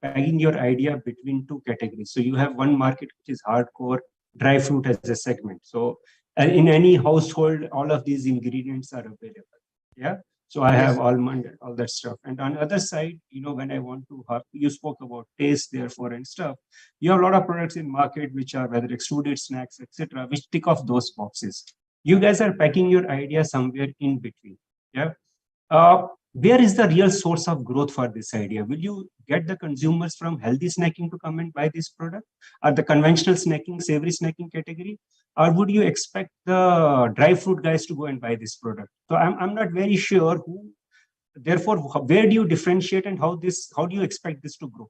pegging your idea between two categories. So you have one market which is hardcore dry fruit as a segment. So in any household, all of these ingredients are available. Yeah. So I have almond, all that stuff. And on the other side, when I want to have, you spoke about taste, therefore, and stuff. You have a lot of products in market which are whether extruded snacks, etc., which tick off those boxes. You guys are packing your idea somewhere in between. Yeah. Where is the real source of growth for this idea? Will you get the consumers from healthy snacking to come and buy this product, or the conventional snacking, savory snacking category, or would you expect the dry fruit guys to go and buy this product? So I'm not very sure who. Therefore, where do you differentiate, and how do you expect this to grow?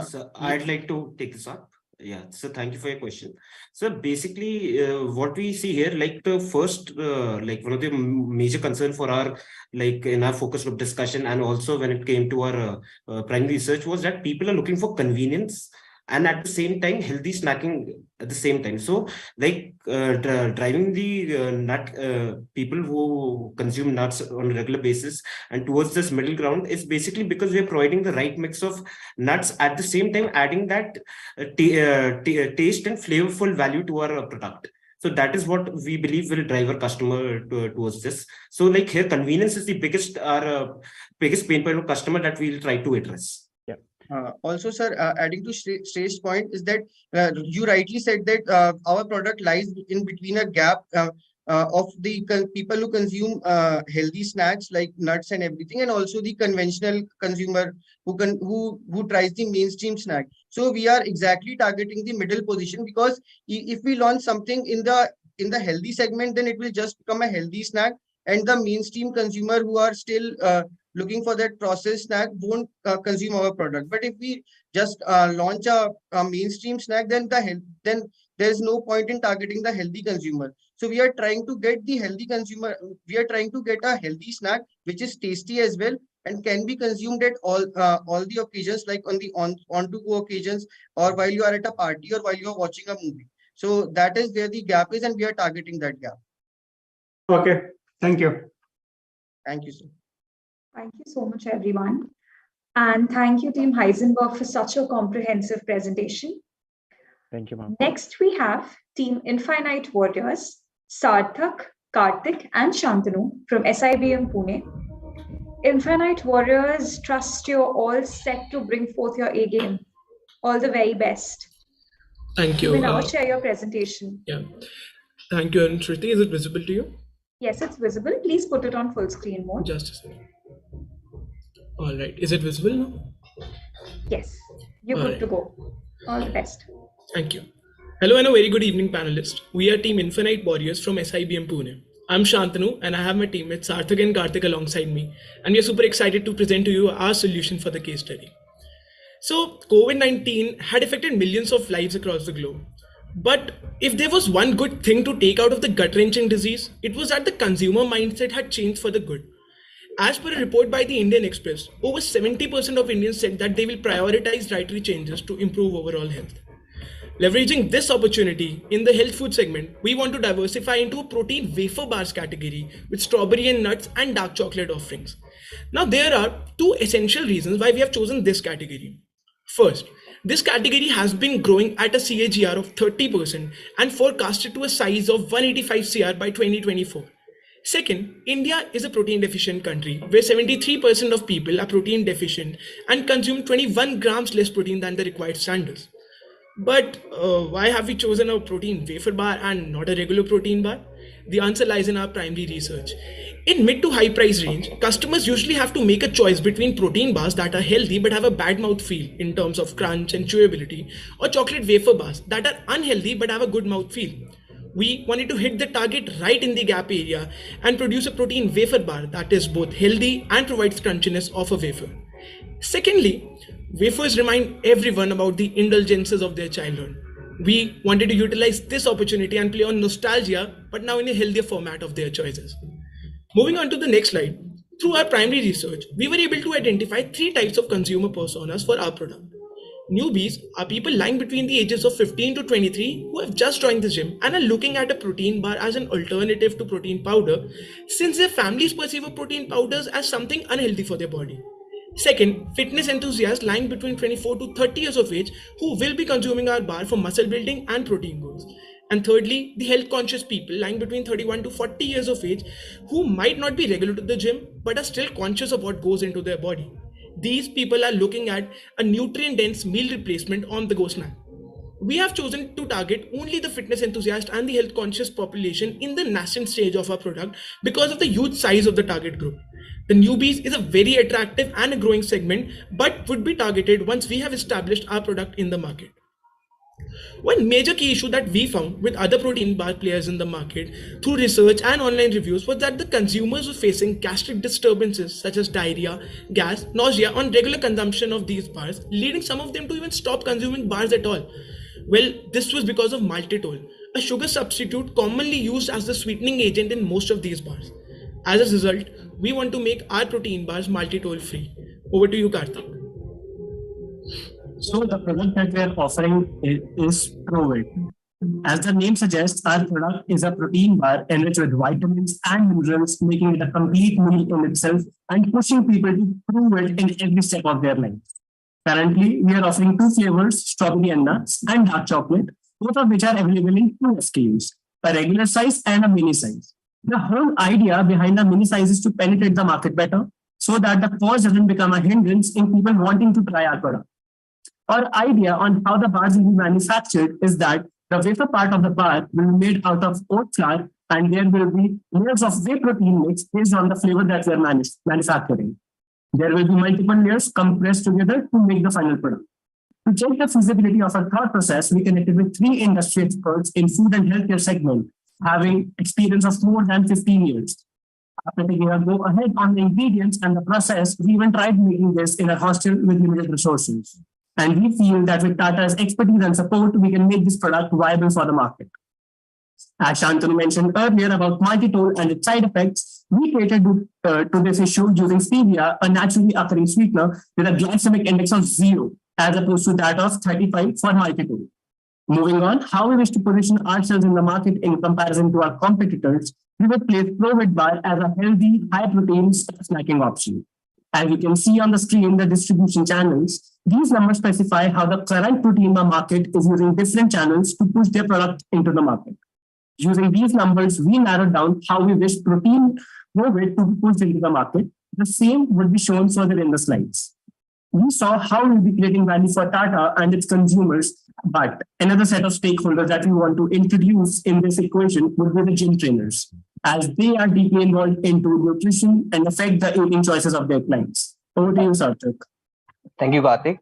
So I'd like to take this up. Yeah, so thank you for your question. So basically, what we see here, like the first, one of the major concern for our, in our focus group discussion, and also when it came to our primary research, was that people are looking for convenience and at the same time healthy snacking at the same time. So driving the nut people who consume nuts on a regular basis and towards this middle ground is basically because we are providing the right mix of nuts, at the same time adding that taste and flavorful value to our product. So that is what we believe will drive our customer towards this. So here, convenience is the biggest pain point of customer that we'll try to address. Also, sir, adding to Shrey's point is that you rightly said that our product lies in between a gap of the people who consume healthy snacks like nuts and everything, and also the conventional consumer who tries the mainstream snack. So we are exactly targeting the middle position, because if we launch something in the healthy segment, then it will just become a healthy snack, and the mainstream consumer who are still looking for that processed snack won't consume our product. But if we just launch a mainstream snack, then there's no point in targeting the healthy consumer. So we are trying to get the healthy consumer. We are trying to get a healthy snack which is tasty as well and can be consumed at all the occasions, like on to go occasions, or while you are at a party, or while you are watching a movie. So that is where the gap is, and we are targeting that gap. Okay, thank you. Thank you, sir. Thank you so much, everyone. And thank you, Team Heisenberg, for such a comprehensive presentation. Thank you, ma'am. Next, we have Team Infinite Warriors, Sarthak, Karthik, and Shantanu from SIBM Pune. Infinite Warriors, trust you're all set to bring forth your A game. All the very best. Thank you. You may now share your presentation. Yeah. Thank you, Shruti. Is it visible to you? Yes, it's visible. Please put it on full screen mode. Just a second. All right. Is it visible now? Yes, you're All good right. to go. All the best. Thank you. Hello and a very good evening, panelists. We are Team Infinite Warriors from SIBM Pune. I'm Shantanu and I have my teammates Sarthak and Karthik alongside me. And we are super excited to present to you our solution for the case study. So COVID-19 had affected millions of lives across the globe. But if there was one good thing to take out of the gut-wrenching disease, it was that the consumer mindset had changed for the good. As per a report by the Indian Express, over 70% of Indians said that they will prioritize dietary changes to improve overall health. Leveraging this opportunity in the health food segment, we want to diversify into a protein wafer bars category with strawberry and nuts and dark chocolate offerings. Now, there are two essential reasons why we have chosen this category. First, this category has been growing at a CAGR of 30% and forecasted to a size of 185 CR by 2024. Second, India is a protein deficient country where 73% of people are protein deficient and consume 21 grams less protein than the required standards. But why have we chosen a protein wafer bar and not a regular protein bar? The answer lies in our primary research. In mid to high price range, customers usually have to make a choice between protein bars that are healthy but have a bad mouthfeel in terms of crunch and chewability, or chocolate wafer bars that are unhealthy but have a good mouthfeel. We wanted to hit the target right in the gap area and produce a protein wafer bar that is both healthy and provides crunchiness of a wafer. Secondly, wafers remind everyone about the indulgences of their childhood. We wanted to utilize this opportunity and play on nostalgia, but now in a healthier format of their choices. Moving on to the next slide, through our primary research, we were able to identify three types of consumer personas for our product. Newbies are people lying between the ages of 15 to 23 who have just joined the gym and are looking at a protein bar as an alternative to protein powder, since their families perceive a protein powders as something unhealthy for their body. Second, fitness enthusiasts lying between 24 to 30 years of age who will be consuming our bar for muscle building and protein goals. And thirdly, the health conscious people lying between 31 to 40 years of age who might not be regular to the gym but are still conscious of what goes into their body. These people are looking at a nutrient dense meal replacement on the go snack. We have chosen to target only the fitness enthusiast and the health conscious population in the nascent stage of our product because of the huge size of the target group. The newbies is a very attractive and a growing segment, but would be targeted once we have established our product in the market. One major key issue that we found with other protein bar players in the market through research and online reviews was that the consumers were facing gastric disturbances such as diarrhea, gas, nausea on regular consumption of these bars, leading some of them to even stop consuming bars at all. Well, this was because of maltitol, a sugar substitute commonly used as the sweetening agent in most of these bars. As a result, we want to make our protein bars maltitol free. Over to you, Karthik. So the product that we are offering is ProVit. As the name suggests, our product is a protein bar enriched with vitamins and minerals, making it a complete meal in itself and pushing people to prove it in every step of their life. Currently, we are offering two flavors, strawberry and nuts, and dark chocolate, both of which are available in two SKUs, a regular size and a mini size. The whole idea behind the mini size is to penetrate the market better so that the cost doesn't become a hindrance in people wanting to try our product. Our idea on how the bars will be manufactured is that the wafer part of the bar will be made out of oat flour and there will be layers of whey protein mix based on the flavor that we are manufacturing. There will be multiple layers compressed together to make the final product. To check the feasibility of our thought process, we connected with three industry experts in food and healthcare segment, having experience of more than 15 years. After taking a go ahead on the ingredients and the process, we even tried making this in a hostel with limited resources. And we feel that with Tata's expertise and support, we can make this product viable for the market. As Shantanu mentioned earlier about maltitol and its side effects, we catered to this issue using stevia, a naturally occurring sweetener with a glycemic index of 0, as opposed to that of 35 for maltitol. Moving on, how we wish to position ourselves in the market in comparison to our competitors, we would place ProVit bar as a healthy, high-protein snacking option. As you can see on the screen, the distribution channels, these numbers specify how the current protein bar market is using different channels to push their product into the market. Using these numbers, we narrowed down how we wish protein Provate to be pushed into the market. The same would be shown further in the slides. We saw how we'll be creating value for Tata and its consumers, but another set of stakeholders that we want to introduce in this equation would be the gym trainers, as they are deeply involved into nutrition and affect the eating choices of their clients. Over to you, Sarthak. Thank you, Karthik.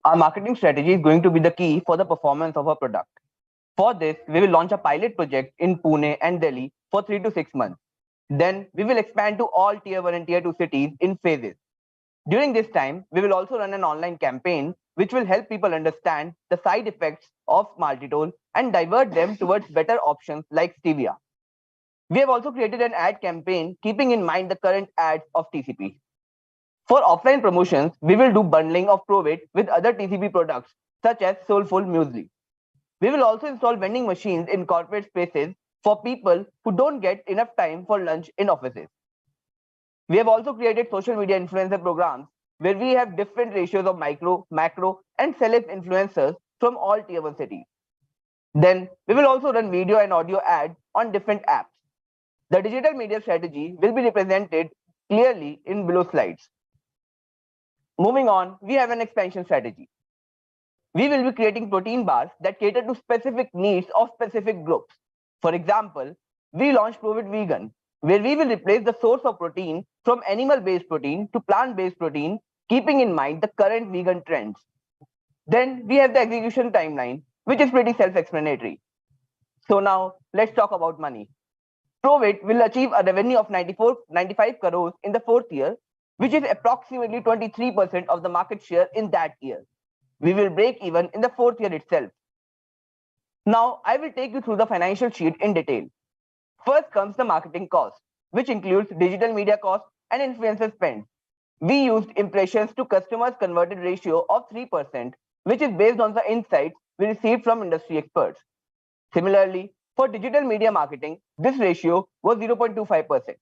Our marketing strategy is going to be the key for the performance of our product. For this, we will launch a pilot project in Pune and Delhi for 3 to 6 months. Then we will expand to all Tier 1 and Tier 2 cities in phases. During this time, we will also run an online campaign which will help people understand the side effects of maltitol and divert them towards better options like stevia. We have also created an ad campaign keeping in mind the current ads of TCP. For offline promotions, we will do bundling of Provate with other TCP products such as Soulful Muesli. We will also install vending machines in corporate spaces for people who don't get enough time for lunch in offices. We have also created social media influencer programs where we have different ratios of micro, macro, and celeb influencers from all Tier 1 cities. Then we will also run video and audio ads on different apps. The digital media strategy will be represented clearly in below slides. Moving on, we have an expansion strategy. We will be creating protein bars that cater to specific needs of specific groups. For example, we launched Provate Vegan, where we will replace the source of protein from animal-based protein to plant-based protein, keeping in mind the current vegan trends. Then we have the execution timeline, which is pretty self-explanatory. So now let's talk about money. Provate will achieve a revenue of 95 crores in the 4th year, which is approximately 23% of the market share in that year. We will break even in the 4th year itself. Now I will take you through the financial sheet in detail. First comes the marketing cost, which includes digital media cost and influencer spend. We used impressions to customers converted ratio of 3%, which is based on the insights we received from industry experts. Similarly, for digital media marketing, this ratio was 0.25%.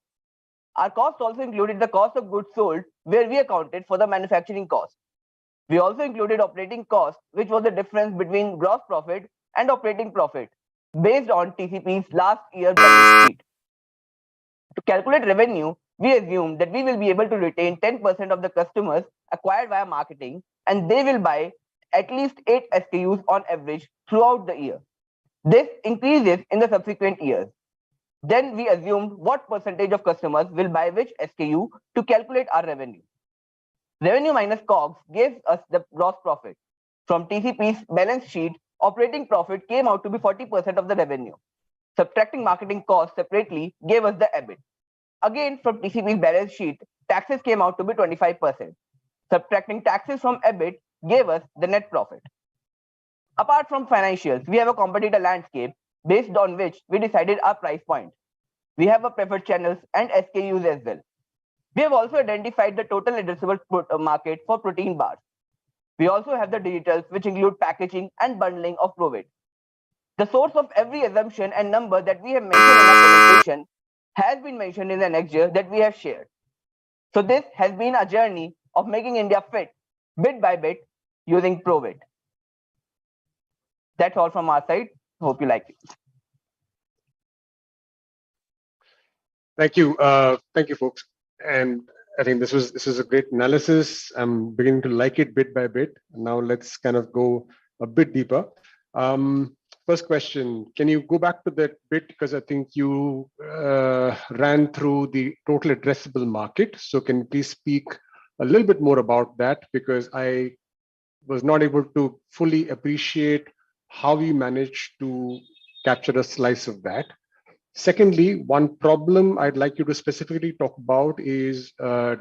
Our cost also included the cost of goods sold, where we accounted for the manufacturing cost. We also included operating cost, which was the difference between gross profit and operating profit, based on TCP's last year balance sheet. To calculate revenue, we assume that we will be able to retain 10% of the customers acquired via marketing, and they will buy at least 8 SKUs on average throughout the year. This increases in the subsequent years. Then we assumed what percentage of customers will buy which SKU to calculate our revenue. Revenue minus COGS gives us the gross profit. From TCP's balance sheet, operating profit came out to be 40% of the revenue. Subtracting marketing costs separately gave us the EBIT. Again, from TCP's balance sheet, taxes came out to be 25%. Subtracting taxes from EBIT gave us the net profit. Apart from financials, we have a competitor landscape based on which we decided our price point. We have a preferred channels and SKUs as well. We have also identified the total addressable market for protein bars. We also have the digitals, which include packaging and bundling of Provate. The source of every assumption and number that we have mentioned in our presentation has been mentioned in the next year that we have shared. So this has been a journey of making India fit bit by bit using Provate. That's all from our side. Hope you like it. Thank you. Thank you, folks. And I think this is a great analysis. I'm beginning to like it bit by bit. Now let's kind of go a bit deeper. First question, can you go back to that bit? Because I think you ran through the total addressable market. So can you please speak a little bit more about that? Because I was not able to fully appreciate how you managed to capture a slice of that. Secondly, one problem I'd like you to specifically talk about is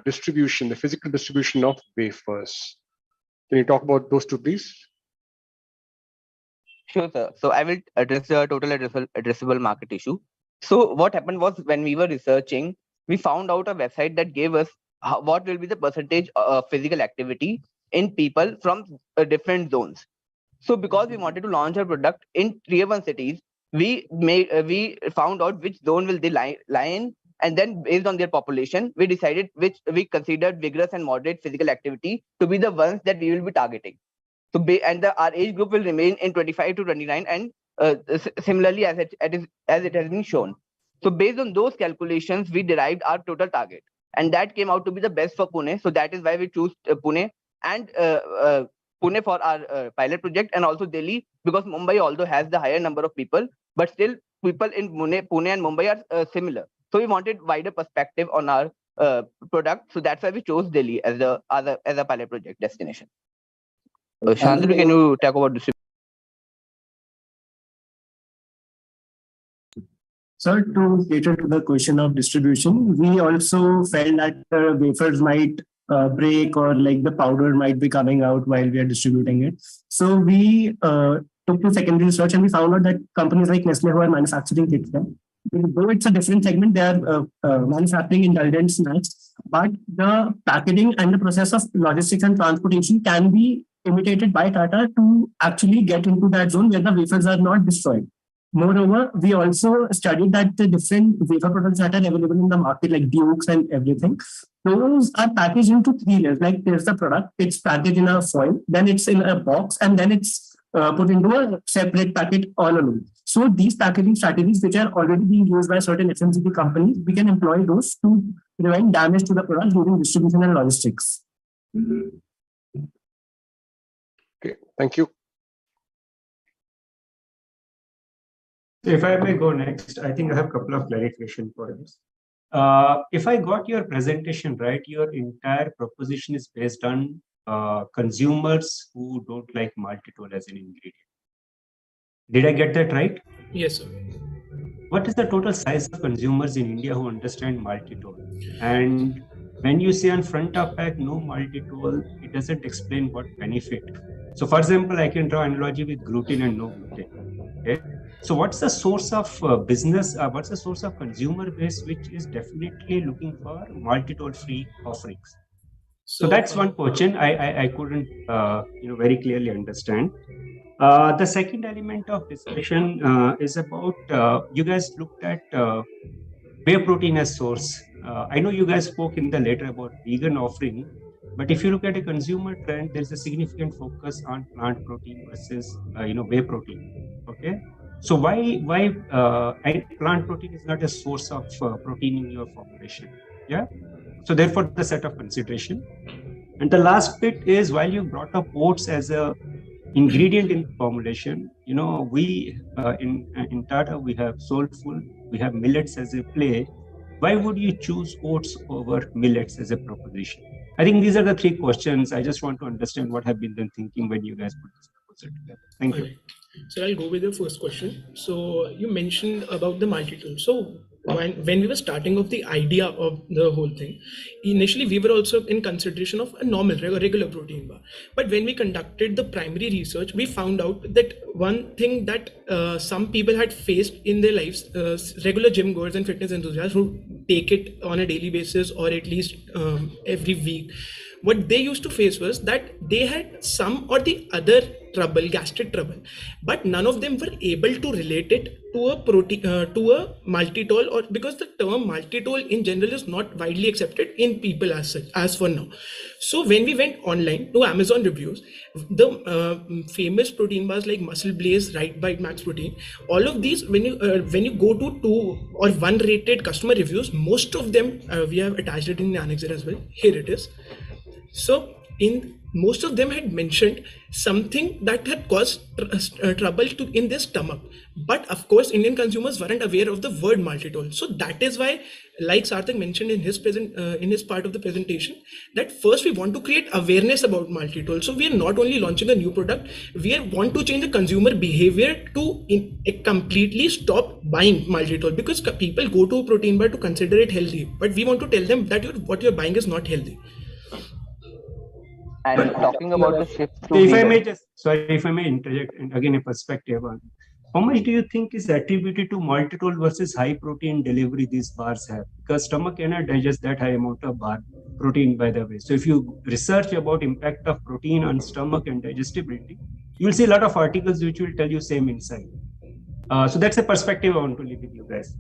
distribution, the physical distribution of wafers. Can you talk about those two, please? Sure, sir. So I will address the total addressable market issue. So what happened was, when we were researching, we found out a website that gave us what will be the percentage of physical activity in people from different zones. So because we wanted to launch our product in Tier 1 cities, we found out which zone will they lie in And then based on their population, we decided which we considered vigorous and moderate physical activity to be the ones that we will be targeting. So our age group will remain in 25 to 29, and similarly as it has been shown. So based on those calculations, we derived our total target, and that came out to be the best for Pune. So that is why we choose Pune and Pune for our pilot project, and also Delhi, because Mumbai although has the higher number of people, but still people in Pune and Mumbai are similar. So we wanted wider perspective on our product. So that's why we chose Delhi as a pilot project destination. Shantanu, can you talk about distribution? So to cater to the question of distribution, we also felt that wafers might break, or like the powder might be coming out while we are distributing it. So we took to secondary research, and we found out that companies like Nestle, who are manufacturing kits, though it's a different segment, they are manufacturing indulgent snacks, but the packaging and the process of logistics and transportation can be imitated by Tata to actually get into that zone where the wafers are not destroyed. Moreover, we also studied that the different wafer products that are available in the market, like Dukes and everything, those are packaged into 3 layers. Like there's the product, it's packaged in a foil, then it's in a box, and then it's put into a separate packet all alone. So these packaging strategies, which are already being used by certain FMCG companies, we can employ those to prevent damage to the product during distribution and logistics. Okay, thank you. If I may go next, I think I have a couple of clarification for this. If I got your presentation right, your entire proposition is based on consumers who don't like maltitol as an ingredient. Did I get that right? Yes, sir. What is the total size of consumers in India who understand maltitol? And when you say on front of pack no maltitol, it doesn't explain what benefit. So for example, I can draw analogy with gluten and no gluten. Okay. So what's the source of business? What's the source of consumer base which is definitely looking for maltitol-free offerings? So that's one question I couldn't very clearly understand. The second element of discussion is about you guys looked at whey protein as source. I know you guys spoke in the letter about vegan offering, but if you look at a consumer trend, there's a significant focus on plant protein versus whey protein. Okay, so why plant protein is not a source of protein in your formulation? Yeah, so therefore the set of consideration. And the last bit is, while you brought up oats as a ingredient in formulation, we in Tata we have Soulful, we have millets as a play. Why would you choose oats over millets as a proposition? I think these are the 3 questions. I just want to understand what have been the thinking when you guys put this proposal together. Thank you. Right. So I'll go with the first question. So you mentioned about the multi-tool. So when we were starting off the idea of the whole thing, initially we were also in consideration of a normal regular protein bar. But when we conducted the primary research, we found out that one thing that some people had faced in their lives, regular gym goers and fitness enthusiasts who take it on a daily basis or at least every week, what they used to face was that they had some or the other trouble, gastric trouble, but none of them were able to relate it to a protein, to a maltitol, or because the term maltitol in general is not widely accepted in people as such, as for now. So when we went online to Amazon reviews, the famous protein bars like Muscle Blaze, Right Bite, Max Protein, all of these, when you go to 2 or 1 rated customer reviews, most of them we have attached it in the annexure as well. Here it is. So in most of them had mentioned something that had caused trouble in their stomach, but of course Indian consumers weren't aware of the word maltitol. So that is why, like Sarthak mentioned in his part of the presentation, that first we want to create awareness about maltitol. So we are not only launching a new product, we want to change the consumer behavior to completely stop buying maltitol, because people go to a protein bar to consider it healthy, but we want to tell them that what you're buying is not healthy. And talking about the shift to if I may interject, and again a perspective on how much do you think is attributed to maltitol versus high protein delivery these bars have? Because stomach cannot digest that high amount of protein, by the way. So if you research about impact of protein on stomach and digestibility, you'll see a lot of articles which will tell you same insight. So that's a perspective I want to leave with you guys.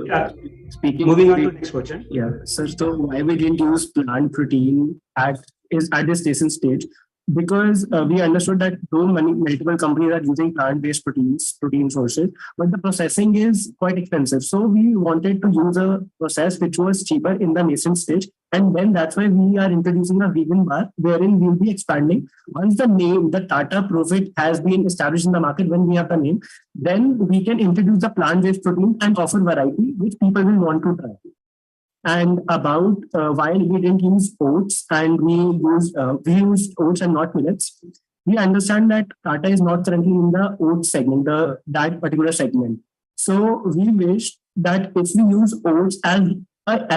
Yeah. Speaking Moving of on to the- next question. Yeah, sir. So why we didn't use plant protein at this nascent stage? Because we understood that though multiple companies are using plant-based protein sources, but the processing is quite expensive. So we wanted to use a process which was cheaper in the nascent stage, and then that's why we are introducing a vegan bar, wherein we'll be expanding. Once the name, the Tata Profit, has been established in the market, when we have the name, then we can introduce the plant-based protein and offer variety which people will want to try. And about why we didn't use oats and we used oats and not millets. We understand that Tata is not currently in the oats segment, that particular segment. So we wish that if we use oats as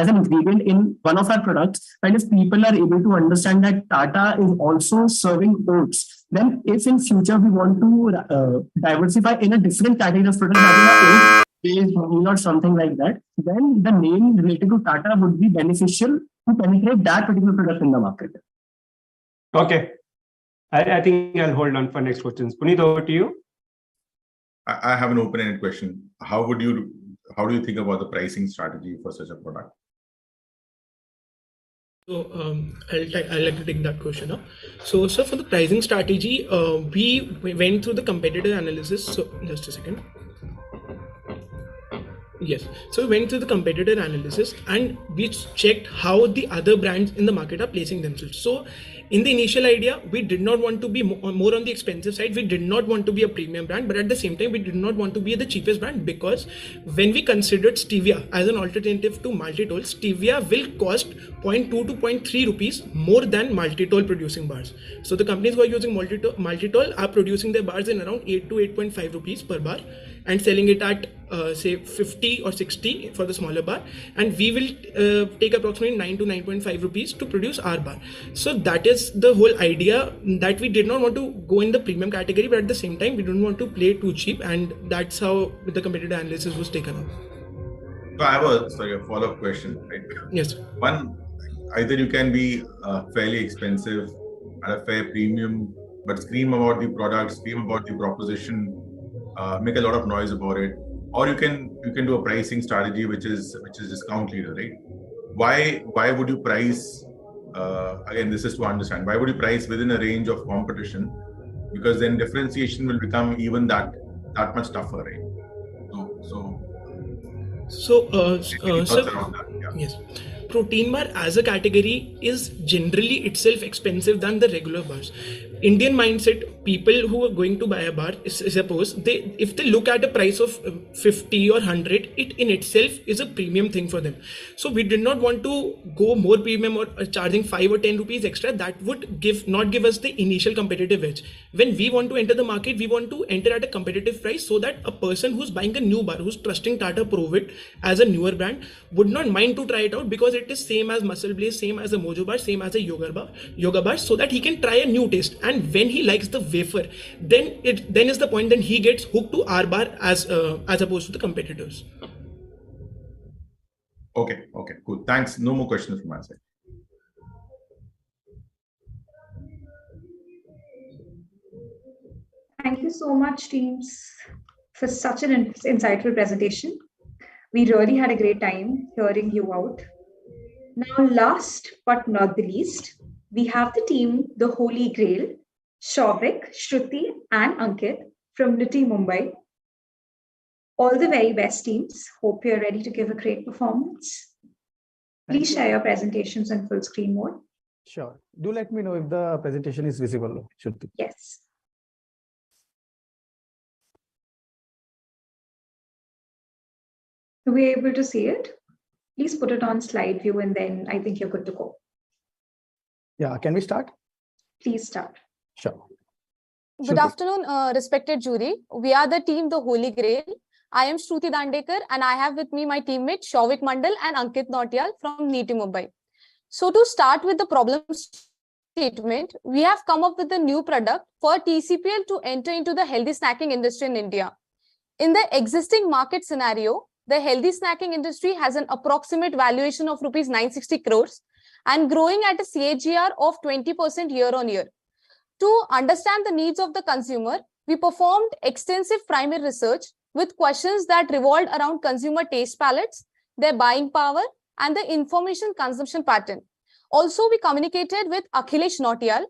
an ingredient in one of our products, and if people are able to understand that Tata is also serving oats, then if in future we want to diversify in a different category of products, that is based or something like that, then the name related to Tata would be beneficial to penetrate that particular product in the market. Okay. I think I'll hold on for next questions. Puneet, over to you. I have an open-ended question. How do you think about the pricing strategy for such a product? So I'll like to take that question up. So for the pricing strategy, we went through the competitor analysis. So just a second. Yes, so we went through the competitor analysis and we checked how the other brands in the market are placing themselves. So in the initial idea, we did not want to be more on the expensive side. We did not want to be a premium brand, but at the same time, we did not want to be the cheapest brand, because when we considered stevia as an alternative to maltitol, stevia will cost 0.2 to 0.3 rupees more than maltitol producing bars. So the companies who are using maltitol are producing their bars in around 8 to 8.5 rupees per bar and selling it at say 50 or 60 for the smaller bar, and we will take approximately 9 to 9.5 rupees to produce our bar. So that is the whole idea, that we did not want to go in the premium category, but at the same time we don't want to play too cheap, and that's how the competitor analysis was taken up. So I have a follow-up question, right? Yes. One, either you can be fairly expensive at a fair premium, but scream about the product, scream about the proposition, make a lot of noise about it, or you can do a pricing strategy which is discount leader, right? Why would you price? Again, this is to understand, why would you price within a range of competition? Because then differentiation will become even that much tougher, right? Yes, protein bar as a category is generally itself expensive than the regular bars. Indian mindset, people who are going to buy a bar, suppose if they look at a price of 50 or 100, it in itself is a premium thing for them. So we did not want to go more premium or charging 5 or 10 rupees extra. That would not give us the initial competitive edge. When we want to enter the market, we want to enter at a competitive price, so that a person who's buying a new bar, who's trusting Tata Provit as a newer brand, would not mind to try it out, because it is same as Muscle Blaze, same as a Mojo bar, same as a yoga bar, so that he can try a new taste. And when he likes the wafer, then is the point, then he gets hooked to our bar as opposed to the competitors. Okay, cool. Thanks. No more questions from my side. Thank you so much, teams, for such an insightful presentation. We really had a great time hearing you out. Now, last but not the least, we have the team, the Holy Grail, Shavik, Shruti, and Ankit from Niti Mumbai. All the very best, teams. Hope you're ready to give a great performance. Please share your presentations in full screen mode. Sure. Do let me know if the presentation is visible, Shruti. Yes. Are we able to see it? Please put it on slide view, and then I think you're good to go. Yeah, can we start? Please start. Sure. Good afternoon, respected jury. We are the team, the Holy Grail. I am Shruti Dandekar, and I have with me my teammates Shavik Mandal and Ankit Nautiyal from Niti Mumbai. So to start with the problem statement, we have come up with a new product for TCPL to enter into the healthy snacking industry in India. In the existing market scenario, the healthy snacking industry has an approximate valuation of rupees 960 crores and growing at a CAGR of 20% year on year. To understand the needs of the consumer, we performed extensive primary research with questions that revolved around consumer taste palettes, their buying power, and the information consumption pattern. Also, we communicated with Akhilesh Nautiyal,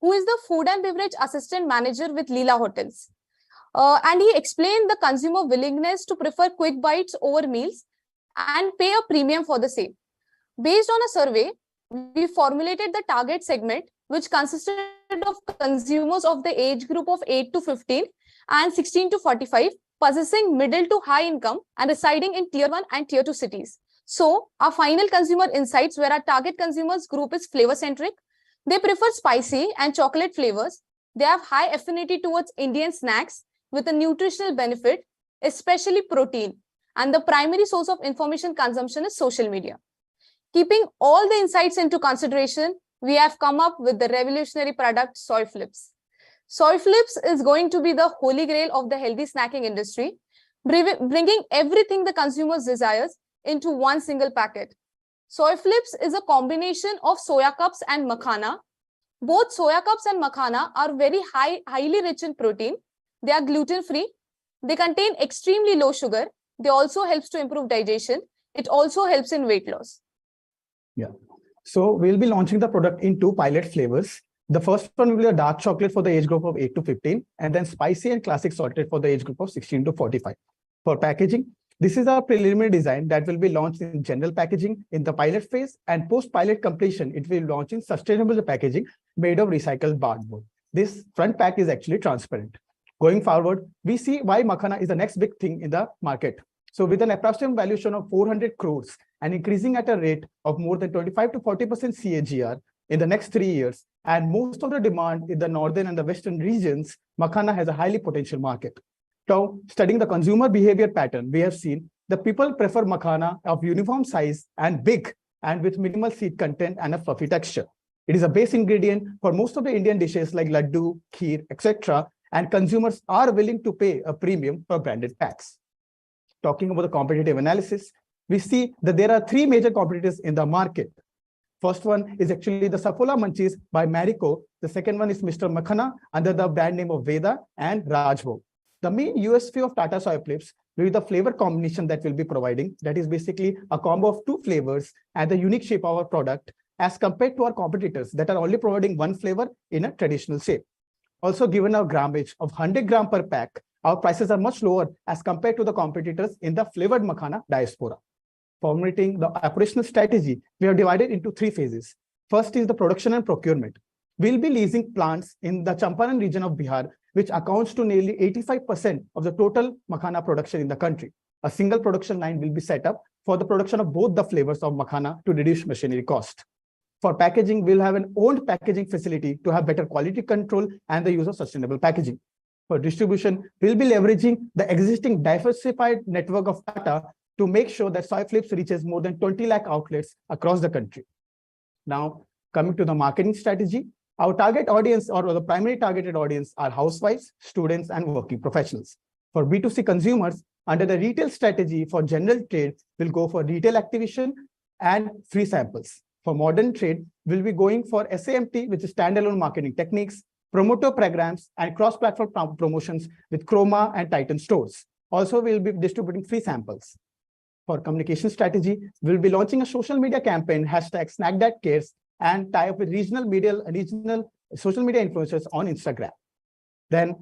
who is the Food and Beverage Assistant Manager with Leela Hotels. And he explained the consumer willingness to prefer quick bites over meals and pay a premium for the same. Based on a survey, we formulated the target segment, which consisted of consumers of the age group of 8 to 15 and 16 to 45, possessing middle to high income and residing in tier 1 and tier 2 cities. So our final consumer insights where our target consumers group is flavor centric. They prefer spicy and chocolate flavors. They have high affinity towards Indian snacks with a nutritional benefit, especially protein. And the primary source of information consumption is social media. Keeping all the insights into consideration, we have come up with the revolutionary product Soy Flips. Soy Flips is going to be the holy grail of the healthy snacking industry, bringing everything the consumers desires into one single packet. Soy Flips is a combination of soya cups and makhana. Both soya cups and makhana are very highly rich in protein. They are gluten-free. They contain extremely low sugar. They also helps to improve digestion. It also helps in weight loss. Yeah. So we'll be launching the product in 2 pilot flavors. The first one will be a dark chocolate for the age group of 8 to 15, and then spicy and classic salted for the age group of 16 to 45. For packaging, this is our preliminary design that will be launched in general packaging in the pilot phase, and post-pilot completion, it will be launched in sustainable packaging made of recycled cardboard. This front pack is actually transparent. Going forward, we see why makhana is the next big thing in the market. So with an approximate valuation of 400 crores and increasing at a rate of more than 25 to 40% CAGR in the next 3 years, and most of the demand in the northern and the western regions, makhana has a highly potential market. Now, studying the consumer behavior pattern, we have seen the people prefer makhana of uniform size and big and with minimal seed content and a fluffy texture. It is a base ingredient for most of the Indian dishes like laddu, kheer, etc. And consumers are willing to pay a premium for branded packs. Talking about the competitive analysis, we see that there are 3 major competitors in the market. First one is actually the Saffola Munchies by Marico. The second one is Mr. Makhana under the brand name of Veda and Rajbhog. The main USP of Tata Soy Flips will be the flavor combination that we'll be providing. That is basically a combo of 2 flavors and the unique shape of our product as compared to our competitors that are only providing 1 flavor in a traditional shape. Also, given our grammage of 100 gram per pack, our prices are much lower as compared to the competitors in the flavored makhana diaspora. Formulating the operational strategy, we have divided into 3 phases. First is the production and procurement. We'll be leasing plants in the Champaran region of Bihar, which accounts to nearly 85% of the total makhana production in the country. A single production line will be set up for the production of both the flavors of makhana to reduce machinery cost. For packaging, we'll have an owned packaging facility to have better quality control and the use of sustainable packaging. For distribution, we'll be leveraging the existing diversified network of Tata to make sure that Soy Flips reaches more than 20 lakh outlets across the country. Now, coming to the marketing strategy, our target audience or the primary targeted audience are housewives, students, and working professionals. For B2C consumers, under the retail strategy for general trade, we'll go for retail activation and free samples. For modern trade, we'll be going for SAMT, which is standalone marketing techniques, promoter programs, and cross-platform promotions with Chroma and Titan stores. Also, we'll be distributing free samples. For communication strategy, we'll be launching a social media campaign, #SnackThatCares, and tie up with regional social media influencers on Instagram. Then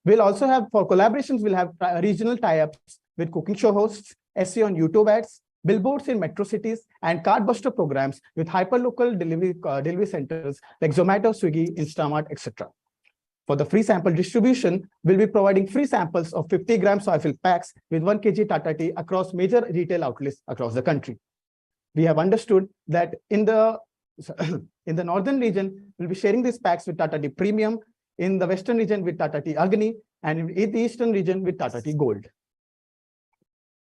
we'll also have, for collaborations, we'll have regional tie-ups with cooking show hosts, SEO on YouTube ads, billboards in metro cities, and cardbuster programs with hyperlocal delivery centers like Zomato, Swiggy, Instamart, etc. For the free sample distribution, we'll be providing free samples of 50 gram soy filled packs with 1 kg Tata tea across major retail outlets across the country. We have understood that in the northern region, we'll be sharing these packs with Tata Tea Premium, in the western region with Tata Tea Agni, and in the eastern region with Tata Tea Gold.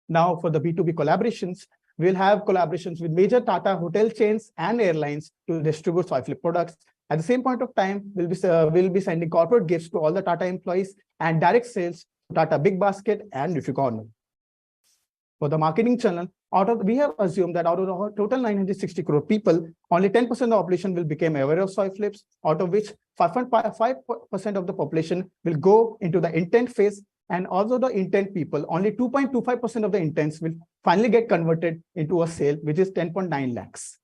Now, for the B2B collaborations, we'll have collaborations with major Tata hotel chains and airlines to distribute Soy Flip products. At the same point of time, we'll be sending corporate gifts to all the Tata employees and direct sales to Tata Big Basket and NutriCorner. For the marketing channel, we have assumed that out of the total 960 crore people, only 10% of the population will become aware of Soy Flips, out of which 5.5% of the population will go into the intent phase, And also the intent people, only 2.25% of the intents will finally get converted into a sale, which is 10.9 lakhs.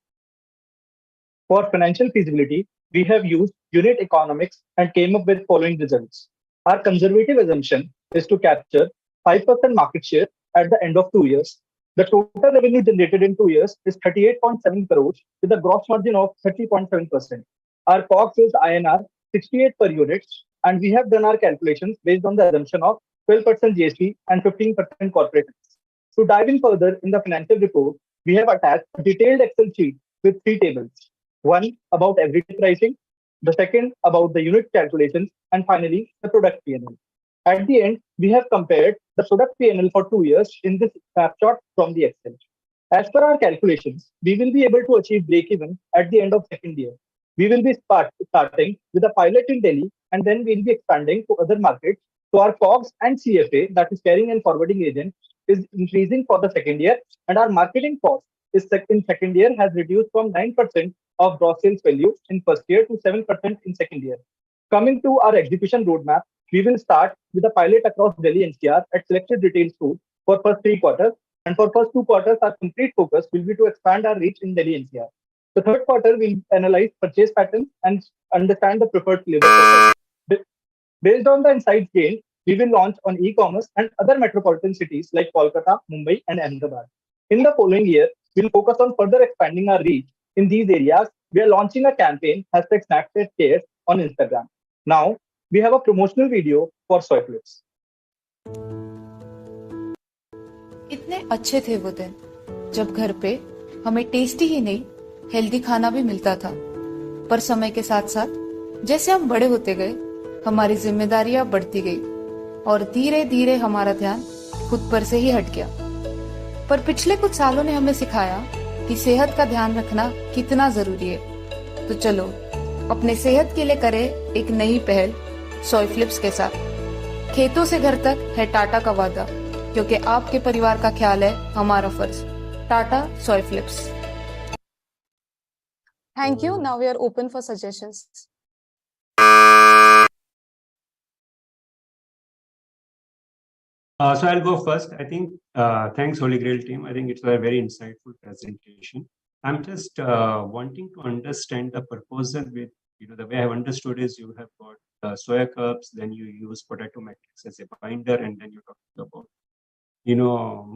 For financial feasibility, we have used unit economics and came up with following results. Our conservative assumption is to capture 5% market share at the end of 2 years. The total revenue generated in 2 years is 38.7 crores with a gross margin of 30.7%. Our COGS is INR 68 per unit, and we have done our calculations based on the assumption of 12% GST and 15% corporate tax. To dive in further in the financial report, we have attached a detailed Excel sheet with 3 tables. One about everyday pricing, the second about the unit calculations, and finally the product P&L. At the end, we have compared the product P&L for 2 years in this snapshot from the Excel. As per our calculations, we will be able to achieve break-even at the end of second year. We will be starting with a pilot in Delhi, and then we'll be expanding to other markets. So our COGS and CFA, that is carrying and forwarding agent, is increasing for the second year, and our marketing cost is in second year has reduced from 9% of gross sales value in first year to 7% in second year. Coming to our execution roadmap, we will start with a pilot across Delhi NCR at selected retail stores for first 3 quarters, and for first 2 quarters, our complete focus will be to expand our reach in Delhi NCR. The third quarter, we'll analyze purchase patterns and understand the preferred flavor. Based on the insights gained, we will launch on e-commerce and other metropolitan cities like Kolkata, Mumbai, and Ahmedabad. In the following year, we'll focus on further expanding our reach in these areas. We are launching a campaign #SnackTestCares on Instagram. Now, we have a promotional video for soy flips. इतने अच्छे थे वो दिन जब घर पे हमें tasty ही नहीं हेल्दी खाना भी मिलता था, पर समय के साथ साथ जैसे हम बड़े होते गए हमारी जिम्मेदारियां बढ़ती गई और धीरे धीरे हमारा ध्यान खुद पर से ही हट गया। पर पिछले कुछ सालों ने हमें सिखाया कि सेहत का ध्यान रखना कितना जरूरी है। तो चलो अपने सेहत के लिए करें एक नई पहल सोय फ्लिप्स के साथ। खेतों से घर तक है टाटा का वादा, क्योंकि आपके परिवार का ख्याल है हमारा फर्ज। टाटा सोय flips. Thank you. Now we are open for suggestions. So I'll go first. I think, thanks Holy Grail team. I think it's a very insightful presentation. I'm just wanting to understand the proposal with, the way I've understood is you have got soya cups, then you use potato matrix as a binder, and then you're talking about,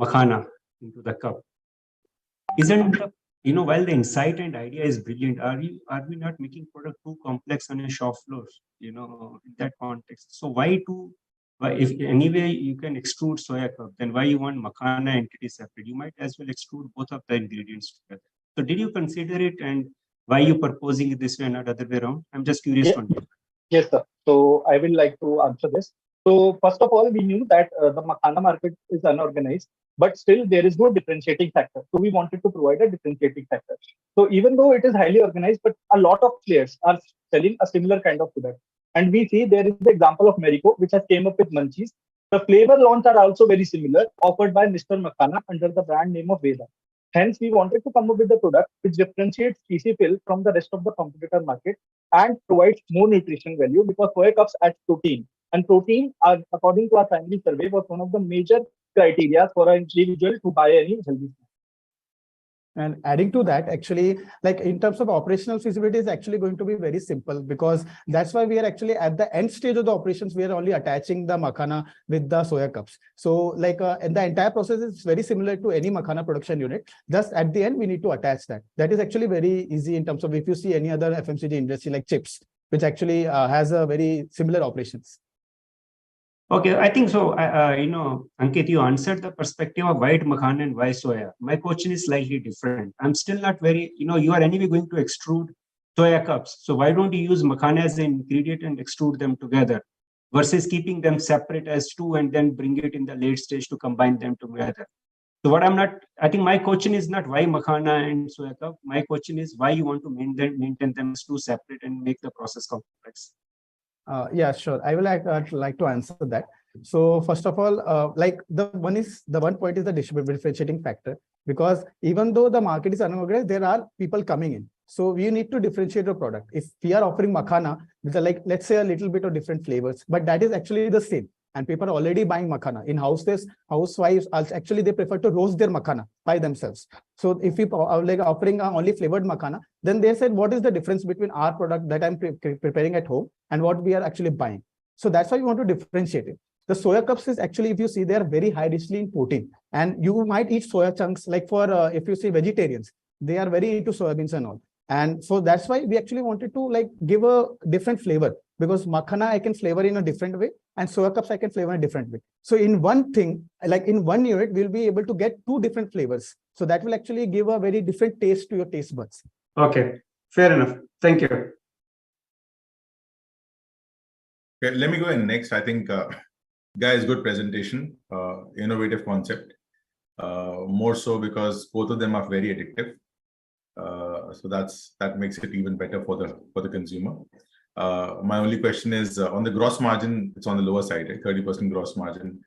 makhana into the cup. Isn't the, while the insight and idea is brilliant, are we not making product too complex on a shop floor, in that context? So why if anyway you can extrude soya cup, then why you want makhana entity separate? You might as well extrude both of the ingredients together. So did you consider it, and why you proposing it this way and not other way around? I'm just curious to understand. Yes, sir. So I will like to answer this. So first of all, we knew that the makhana market is unorganized, but still there is no differentiating factor. So we wanted to provide a differentiating factor. So even though it is highly organized, but a lot of players are selling a similar kind of product. And we see there is the example of Marico, which has came up with Munchies. The flavor launch are also very similar, offered by Mr. Makhana under the brand name of Veda. Hence, we wanted to come up with a product which differentiates PC Fill from the rest of the competitor market and provides more nutrition value, because soya cups add protein. And protein, according to our primary survey, was one of the major criteria for an individual to buy any healthy snack. And adding to that, actually, like in terms of operational feasibility is actually going to be very simple, because that's why we are actually at the end stage of the operations, we are only attaching the makhana with the soya cups. So like and the entire process is very similar to any makhana production unit. Just at the end, we need to attach that. That is actually very easy in terms of if you see any other FMCG industry like chips, which actually has a very similar operations. Okay, I think so. Ankit, you answered the perspective of white makhana and why soya. My question is slightly different. I'm still not very, you are anyway going to extrude soya cups. So why don't you use makhana as an ingredient and extrude them together versus keeping them separate as two and then bring it in the late stage to combine them together? So I think my question is not why makhana and soya cup. My question is why you want to maintain them as two separate and make the process complex. Yeah, sure. I will like to answer that. So first of all, like the one point is the differentiating factor, because even though the market is unorganized, there are people coming in. So we need to differentiate the product. If we are offering makhana with let's say a little bit of different flavors, but that is actually the same. and people are already buying makhana. In houses, housewives actually they prefer to roast their makhana by themselves. So if we are like offering only flavored makhana, then they said, what is the difference between our product that I'm preparing at home and what we are actually buying? So that's why we want to differentiate it. The soya cups is actually, if you see, they are very high richly in protein, and you might eat soya chunks. Like for if you see vegetarians, they are very into soybeans and all. And so that's why we actually wanted to like give a different flavor, because makhana I can flavor in a different way and soya cups I can flavor in a different way. So in one thing, like in one unit, we'll be able to get 2 different flavors. So that will actually give a very different taste to your taste buds. Okay, fair enough. Thank you. Okay, let me go in next. I think, guys, good presentation, innovative concept. More so because both of them are very addictive. So that makes it even better for the consumer. My only question is on the gross margin, it's on the lower side, right? 30% gross margin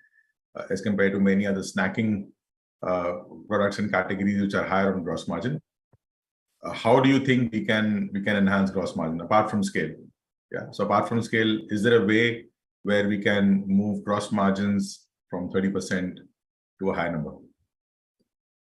as compared to many other snacking products and categories which are higher on gross margin. How do you think we can enhance gross margin apart from scale? Yeah. So apart from scale, is there a way where we can move gross margins from 30% to a higher number?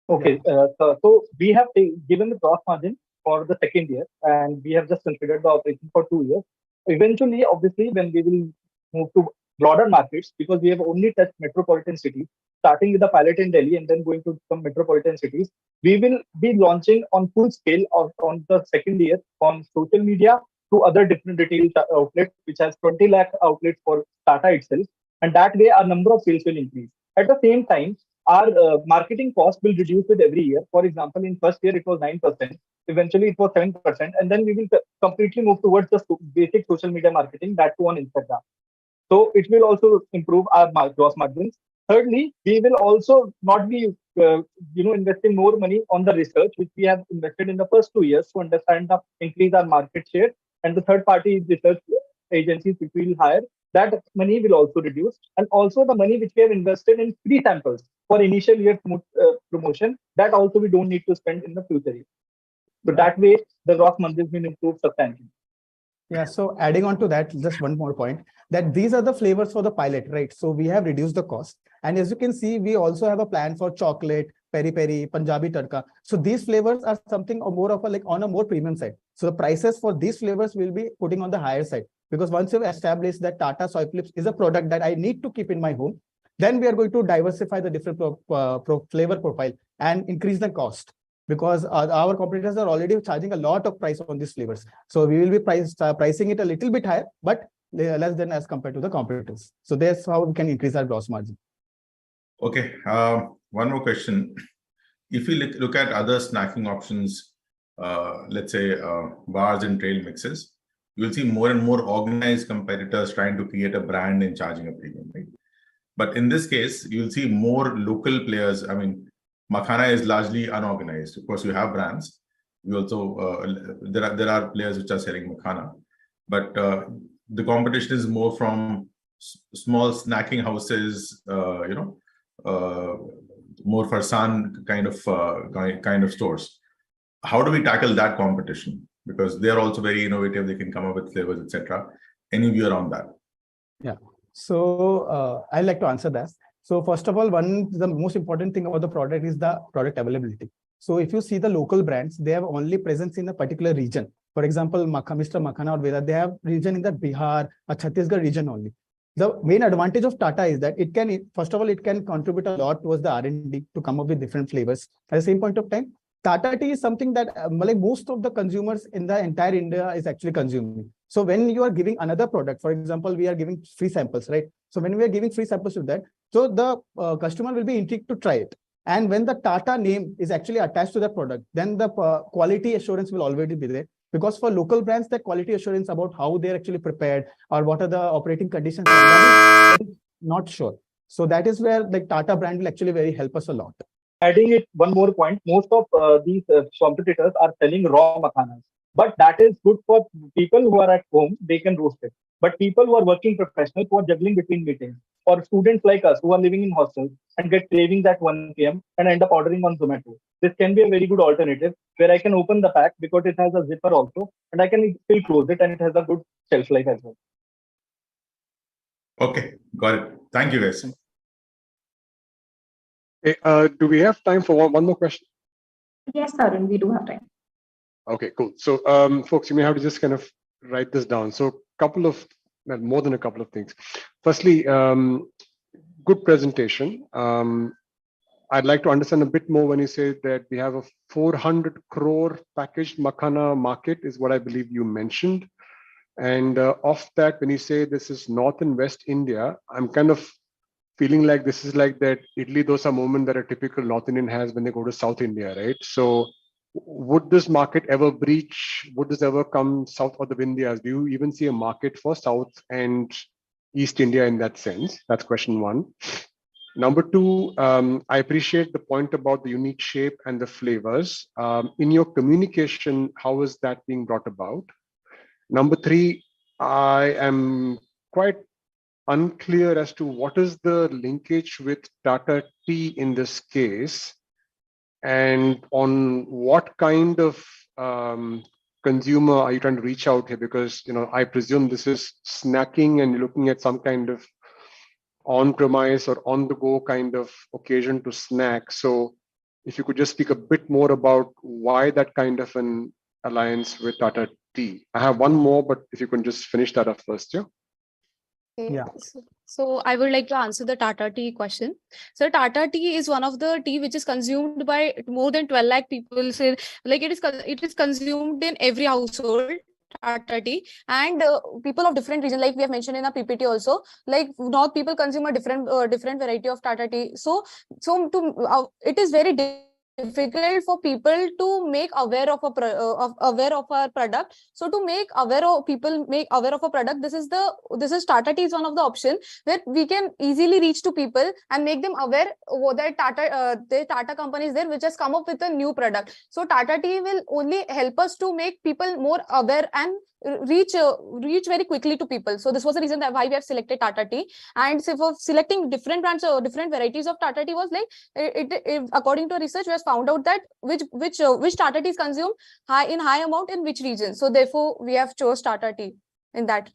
Okay, so we have given the gross margin for the second year, and we have just considered the operation for 2 years. Eventually, obviously, when we will move to broader markets, because we have only touched metropolitan cities, starting with the pilot in Delhi and then going to some metropolitan cities, we will be launching on full scale on the second year on social media to other different retail outlets, which has 20 lakh outlets for Tata itself. And that way, our number of sales will increase. At the same time, our marketing cost will reduce with every year. For example, in first year, it was 9%. Eventually, it was 7%. And then we will completely move towards the basic social media marketing, that too on Instagram. So it will also improve our gross margins. Thirdly, we will also not be investing more money on the research, which we have invested in the first 2 years to understand the increase our market share. And the third party research agencies which we will hire, that money will also reduce. And also the money which we have invested in free samples for initial year promotion, that also we don't need to spend in the future year. So that way, the gross margins will improve substantially. Yeah, so adding on to that, just one more point, that these are the flavors for the pilot, right? So we have reduced the cost. And as you can see, we also have a plan for chocolate, peri peri, Punjabi tadka. So these flavors are something more of a like on a more premium side. So the prices for these flavors will be putting on the higher side, because once you've established that Tata Soy Flips is a product that I need to keep in my home, then we are going to diversify the different flavor profile and increase the cost, because our competitors are already charging a lot of price on these flavors. So we will be pricing it a little bit higher, but less than as compared to the competitors. So that's how we can increase our gross margin. Okay, one more question. If we look at other snacking options, let's say bars and trail mixes, you'll see more and more organized competitors trying to create a brand and charging a premium, right? But in this case, you'll see more local players. I mean, makhana is largely unorganized. Of course, you have brands. We also there are players which are selling makhana, but the competition is more from small snacking houses. More farsan kind of stores. How do we tackle that competition? Because they are also very innovative. They can come up with flavors, etc. Any view around that? Yeah. So I'd like to answer that. So first of all, the most important thing about the product is the product availability. So if you see the local brands, they have only presence in a particular region. For example, Mr. Makhana or Veda, they have region in the Bihar or Chhattisgarh region only. The main advantage of Tata is that it can, first of all, it can contribute a lot towards the R&D to come up with different flavors. At the same point of time, Tata tea is something that like most of the consumers in the entire India is actually consuming. So when you are giving another product, for example, we are giving free samples, right? So when we are giving free samples to that, so the customer will be intrigued to try it. And when the Tata name is actually attached to the product, then the quality assurance will already be there. Because for local brands, that quality assurance about how they're actually prepared or what are the operating conditions, not sure. So that is where the Tata brand will actually very help us a lot. Adding it one more point, most of these competitors are selling raw makhanas. But that is good for people who are at home, they can roast it. But people who are working professionals who are juggling between meetings, or students like us who are living in hostels and get cravings at 1 p.m. and end up ordering on Zomato, this can be a very good alternative where I can open the pack because it has a zipper also and I can still close it and it has a good shelf life as well. Okay, got it. Thank you, guys. Hey, do we have time for one more question? Yes, Tarun, we do have time. Okay, cool. So, folks, you may have to just kind of write this down. So, more than a couple of things. Firstly, good presentation. I'd like to understand a bit more when you say that we have a 400 crore packaged makhana market, is what I believe you mentioned. And of that, when you say this is North and West India, I'm kind of feeling like this is like that idli dosa moment that a typical North Indian has when they go to South India, right? So would this market ever breach, would this ever come south of the Vindhyas? Do you even see a market for South and East India in that sense? That's question one. Number two, I appreciate the point about the unique shape and the flavors. In your communication, how is that being brought about? Number three, I am quite unclear as to what is the linkage with Tata Tea in this case, and on what kind of consumer are you trying to reach out here? Because I presume this is snacking and you're looking at some kind of on-premise or on-the-go kind of occasion to snack. So if you could just speak a bit more about why that kind of an alliance with Tata Tea. I have one more, but if you can just finish that up first, yeah? Okay. Yeah. So I would like to answer the Tata tea question. So Tata tea is one of the tea which is consumed by more than 12 lakh people. Say like it is consumed in every household. Tata tea, and people of different region, like we have mentioned in a PPT also, like North people consume a different variety of Tata tea. So it is very difficult for people to make aware of aware of our product. So to make people make aware of a product, this is Tata tea is one of the option where we can easily reach to people and make them aware that the Tata company is there which has come up with a new product. So Tata tea will only help us to make people more aware and reach very quickly to people. So this was the reason that why we have selected Tata tea. And so for selecting different brands or different varieties of Tata tea was like it according to research, we have found out that which Tata tea is consumed in high amount in which region. So therefore we have chose Tata tea in that.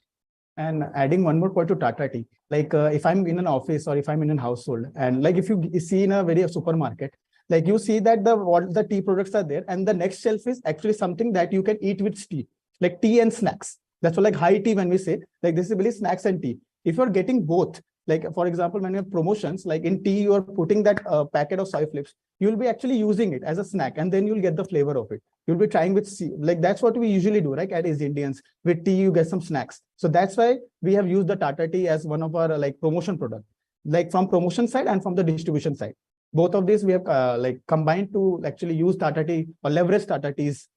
And adding one more point to Tata tea, like if I'm in an office or if I'm in a household, and like if you see in a very supermarket, like you see that what the tea products are there, and the next shelf is actually something that you can eat with tea, like tea and snacks. That's what like high tea when we say, like this is really snacks and tea. If you're getting both, like for example, when you have promotions, like in tea, you are putting that packet of soy flips, you'll be actually using it as a snack, and then you'll get the flavor of it. You'll be trying with like that's what we usually do, right? As Indians, with tea, you get some snacks. So that's why we have used the Tata tea as one of our like promotion product, like from promotion side and from the distribution side. Both of these we have like combined to actually use Tata tea or leverage Tata tea's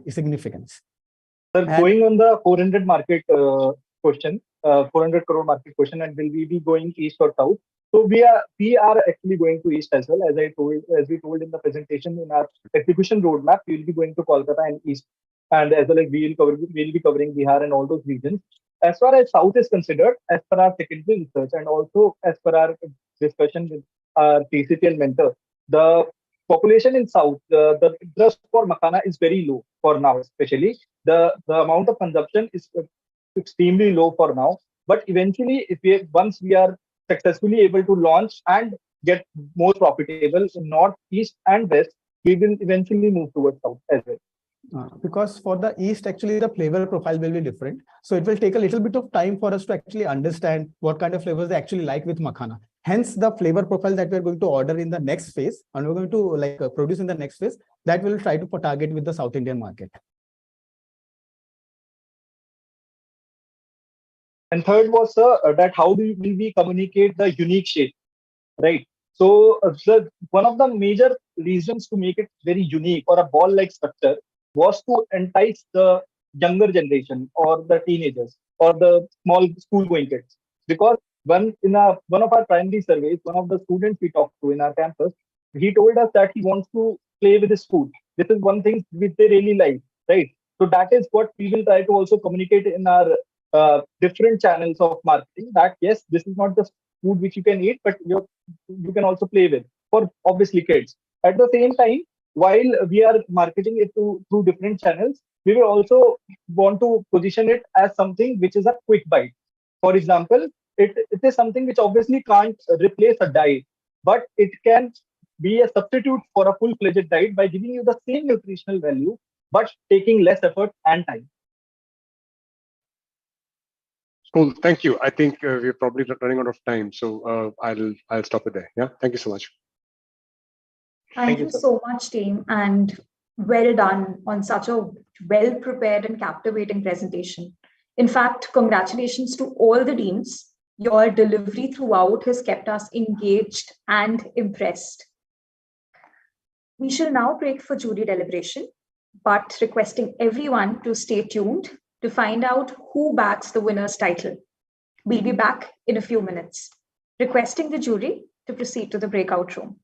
significance. Sir, going on the 400 market question, 400 crore market question, and will we be going east or south? So we are actually going to east as well. As we told in the presentation in our execution roadmap, we will be going to Kolkata and east, and as well as we will be covering Bihar and all those regions. As far as south is considered, as per our secondary research and also as per our discussion with our TCP and mentor, the population in south, the interest for makhana is very low for now, especially the amount of consumption is extremely low for now. But eventually, once we are successfully able to launch and get more profitable in north, east, and west, we will eventually move towards south as well. Because for the east, actually the flavor profile will be different. So it will take a little bit of time for us to actually understand what kind of flavors they actually like with makhana. Hence, the flavor profile that we're going to order in the next phase, and we're going to like produce in the next phase, that will try to target with the South Indian market. And third was that how will we communicate the unique shape, right? So one of the major reasons to make it very unique or a ball-like structure was to entice the younger generation or the teenagers or the small school-going kids. Because one of our primary surveys, one of the students we talked to in our campus, he told us that he wants to play with his food. This is one thing which they really like, right? So that is what we will try to also communicate in our different channels of marketing, that yes, this is not just food which you can eat, but you can also play with for obviously kids. At the same time, while we are marketing it through different channels, we will also want to position it as something which is a quick bite. For example, it is something which obviously can't replace a diet, but it can be a substitute for a full-fledged diet by giving you the same nutritional value, but taking less effort and time. Cool. Thank you. I think we're probably running out of time, so I'll stop it there. Yeah. Thank you so much. Thank you so much, team, and well done on such a well-prepared and captivating presentation. In fact, congratulations to all the teams. Your delivery throughout has kept us engaged and impressed. We shall now break for jury deliberation, but requesting everyone to stay tuned to find out who backs the winner's title. We'll be back in a few minutes. Requesting the jury to proceed to the breakout room.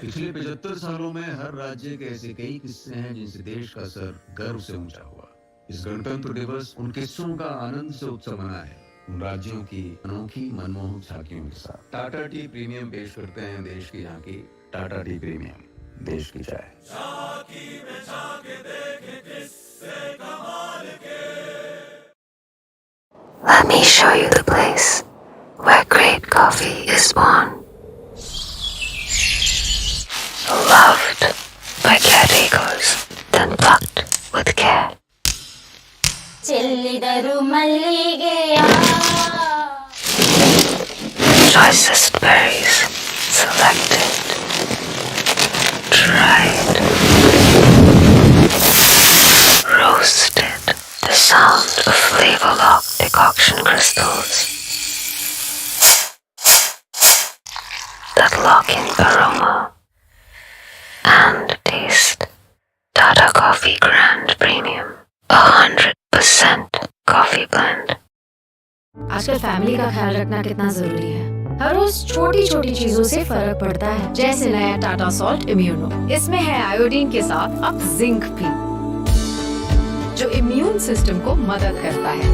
पिछले 75 सालों में हर राज्य के ऐसे कई किस्से हैं जिनसे देश का सर गर्व से ऊंचा हुआ। इस गणतंत्र दिवस उन किस्सों का आनंद से उत्सव मना है, उन राज्यों की अनोखी मनमोहक झांकियों के साथ। टाटा टी प्रीमियम पेश करते हैं देश की झांकी। टाटा टी प्रीमियम, देश की चाय। झांकी में झांके देखे किस्से कमाल के। Let me show you the place where great coffee is born. Loved by caretakers, then plucked with care. Choicest berries selected, dried, roasted. The sound of flavor-locked decoction crystals that lock in aroma and taste. Tata Coffee Grand Premium, 100% coffee blend. आजकल family का ख्याल रखना कितना जरूरी है। हर रोज छोटी छोटी चीजों से फर्क पड़ता है, जैसे नया टाटा सॉल्ट इम्यूनो। इसमें है आयोडीन के साथ अब जिंक भी, जो इम्यून सिस्टम को मदद करता है।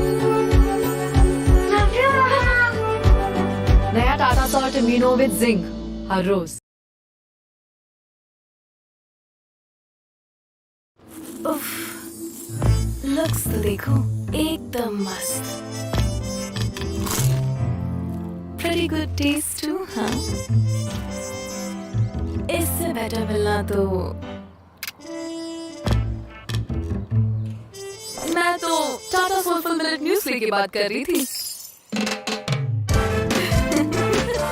नया Tata salt immuno with zinc हर रोज। उफ, लुक्स तो देखो एकदम मस्त। Pretty good taste too, huh? इससे बेटर मिलना तो मैं तो टाटा सोलफुल मिलेट म्यूस्ली की बात कर रही थी।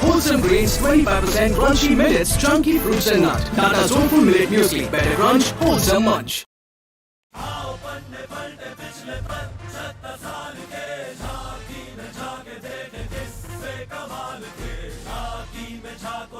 Wholesome grains, 25% crunchy millets, chunky fruits and nuts. Tata Soulful Millet Muesli. Better crunch, wholesome munch.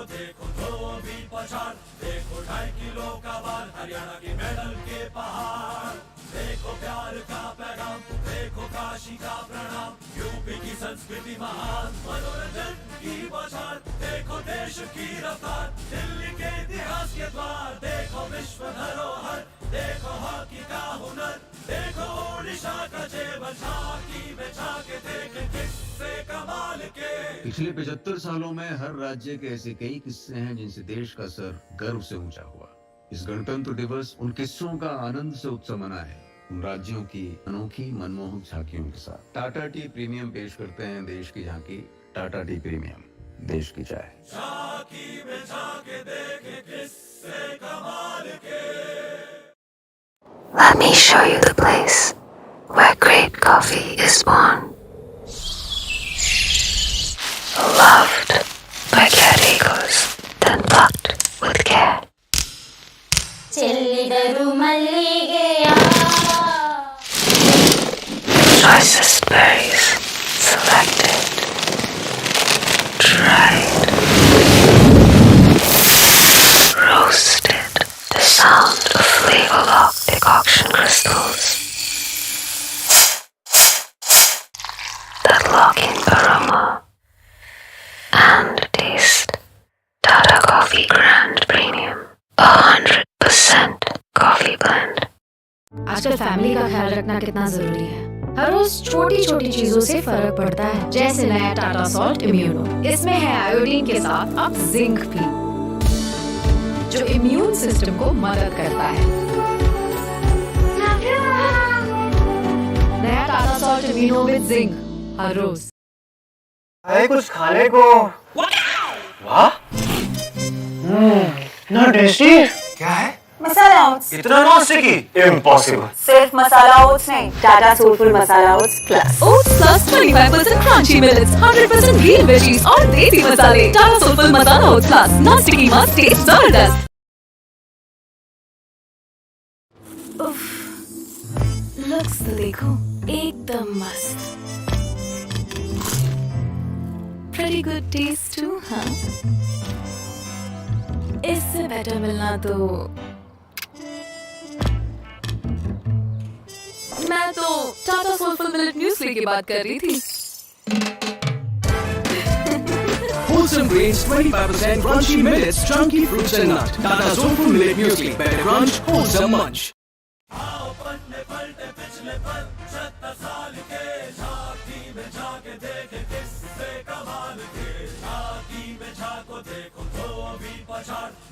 देखो 2.5 किलो का बाल, हरियाणा के मेडल के पहाड़। देखो प्यार का पैगाम, देखो काशी का प्रणाम, यूपी की संस्कृति महान, मनोरंजन की बौछार। देखो देश की रफ्तार, दिल्ली के इतिहास के द्वार। देखो विश्व धरोहर, देखो हॉकी का हुनर, देखो ओडिशा का जेवर। झांकी में झांके देखे किस्से कमाल के। पिछले 75 सालों में हर राज्य के ऐसे कई किस्से हैं जिनसे देश का सर गर्व से ऊंचा हुआ। इस गणतंत्र दिवस उन किस्सों का आनंद से उत्सव मना है, उन राज्यों की अनोखी मनमोहक झांकियों के साथ। टाटा टी प्रीमियम पेश करते हैं देश की झांकी। टाटा टी प्रीमियम, देश की चाय। झांकी में झांके देखे किस्से कमाल के। Let me show you the place where great coffee is born. Loved by caretakers, then plucked with berries. Selected. Dried. Roasted. The sound of flavor-locked decoction crystals. That lock-in aroma. And taste. Tata Coffee Grand Premium. 100% coffee blend. आजकल family का ख्याल रखना कितना जरूरी है। हर रोज छोटी छोटी चीजों से फर्क पड़ता है, जैसे नया टाटा सॉल्ट इम्यूनो। इसमें है आयोडीन के साथ अब जिंक भी, जो इम्यून सिस्टम को मदद करता है। नया Tata salt immuno with zinc हर रोज। है कुछ खाने को। वाह, ना टेस्टी। क्या है? मसाला ओट्स। इतना नॉन स्टिकी? इम्पॉसिबल। सिर्फ मसाला ओट्स नहीं, Tata soulful masala oats plus. Oats plus 25% crunchy millets, 100% green veggies और देसी मसाले। Tata soulful masala oats plus, non sticky must taste जबरदस्त। लुक्स देखो एकदम मस्त। Pretty good taste too, huh? इससे बेटर मिलना तो मैं तो टाटा सोलफुल मिलेट म्यूस्ली की बात कर रही थी। Wholesome grains, 25% crunchy millets, chunky fruits and nut. Tata Soulful Millet Muesli, better crunch, wholesome munch.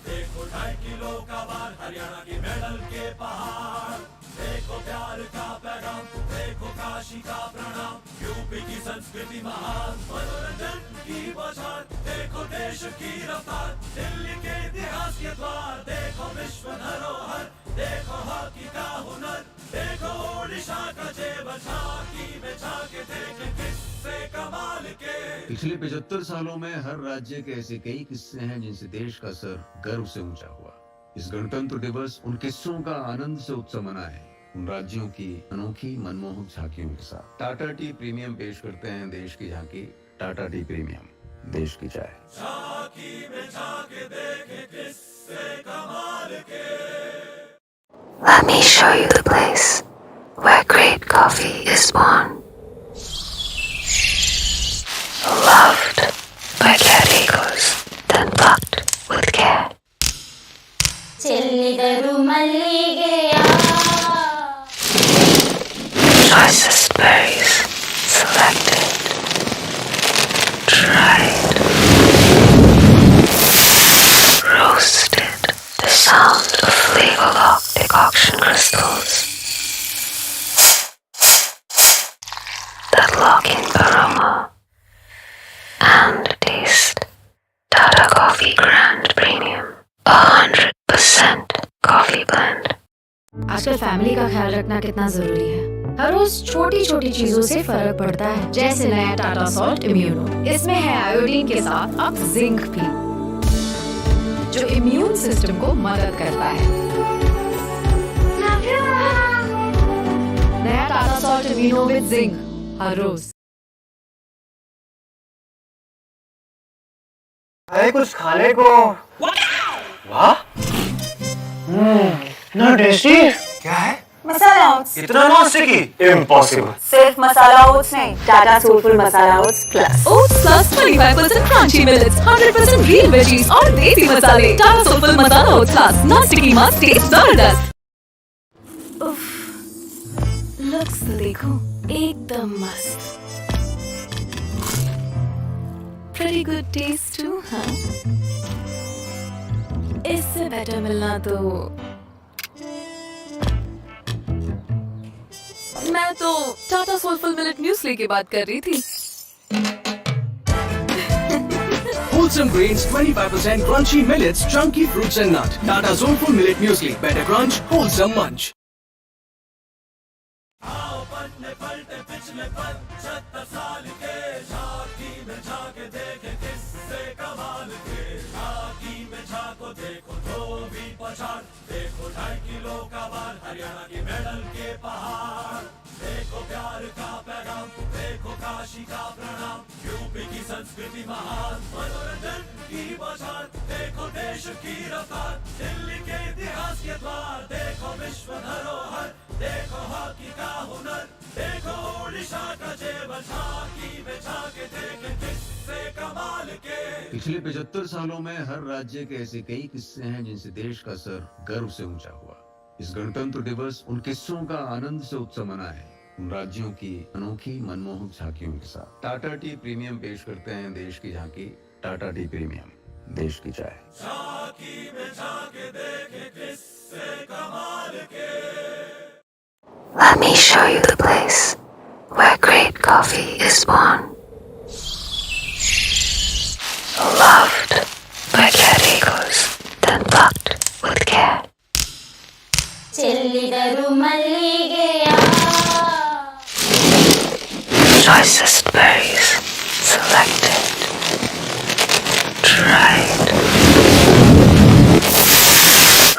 देखो 2.5 किलो का बार, हरियाणा की मेडल के पहाड़। देखो प्यार का पैगाम, देखो काशी का प्रणाम, यूपी की संस्कृति महान, मनोरंजन की बौछार। देखो देश की रफ्तार, दिल्ली के इतिहास के द्वार। देखो विश्व धरोहर, देखो हॉकी का हुनर। देखो ओडिशा का जेवर, झांकी में झांके देखे किस्से कमाल के। पिछले 75 सालों में हर राज्य के ऐसे कई किस्से हैं जिनसे देश का सर गर्व से ऊंचा हुआ। इस गणतंत्र दिवस उन किस्सों का आनंद से उत्सव मनाएं, उन राज्यों की अनोखी मनमोहक झांकियों के साथ। टाटा टी प्रीमियम पेश करते हैं देश की झांकी। टाटा टी प्रीमियम, देश की चाय। झांकी में झांके देखे किस्से कमाल के। Let me show you the place where great coffee is born. Loved by caretakers, then plucked with care. Choicest berries selected, dried, roasted. The sound of flavor-locked decoction crystals. That lock-in aroma. And taste. Tata Coffee Grand Premium. 100% coffee blend. आजकल family का ख्याल रखना कितना जरूरी है। हर रोज छोटी छोटी चीजों से फर्क पड़ता है, जैसे नया टाटा सॉल्ट इम्यूनो। इसमें है आयोडीन के साथ अब जिंक भी, जो इम्यून सिस्टम को मदद करता है। नया Tata salt immuno with zinc हर रोज। है कुछ खाने को। वाह, ना टेस्टी। क्या है? मसाला ओट्स। इतना नॉन स्टिकी? इम्पॉसिबल। सिर्फ मसाला ओट्स नहीं, Tata soulful masala oats plus. Oats plus 25% crunchy millets, 100% green veggies और देसी मसाले। Tata soulful masala oats plus, non sticky must taste जबरदस्त। लुक्स देखो एकदम मस्त। Pretty good taste too, huh? इससे बेटर मिलना तो मैं तो टाटा सोलफुल मिलेट म्यूस्ली की बात कर रही थी। Wholesome grains, 25% crunchy millets, chunky fruits and nut. Tata Soulful Millet Muesli, better crunch, wholesome munch. आओ पन्ने पलटे पिछले 75 साल के, झांकी में झांके देखे किस्से कमाल के। झांकी में झांको देखो धोबी पछाड़। देखो 2.5 किलो का बार, हरियाणा की मेडल के पहाड़। देखो प्यार का पैगाम, देखो काशी का प्रणाम, यूपी की संस्कृति महान, मनोरंजन की बौछार, देखो देश की रफ्तार, दिल्ली के इतिहास के द्वार, देखो विश्व धरोहर, देखो हॉकी का हुनर, देखो ओडिशा का जेवर, झांकी में झांके देखे किस्से कमाल के। पिछले 75 सालों में हर राज्य के ऐसे कई किस्से हैं जिनसे देश का सर गर्व से ऊंचा हुआ। इस गणतंत्र दिवस उन किस्सों का आनंद से उत्सव मनाएं, उन राज्यों की अनोखी मनमोहक झांकियों के साथ। टाटा टी प्रीमियम पेश करते हैं देश की झांकी। टाटा टी प्रीमियम, देश की चाय। झांकी में झांके देखे किस्से कमाल के। Let me show you the place where great coffee is born. Loved by caretakers, then plucked with care. Choicest berries selected, dried,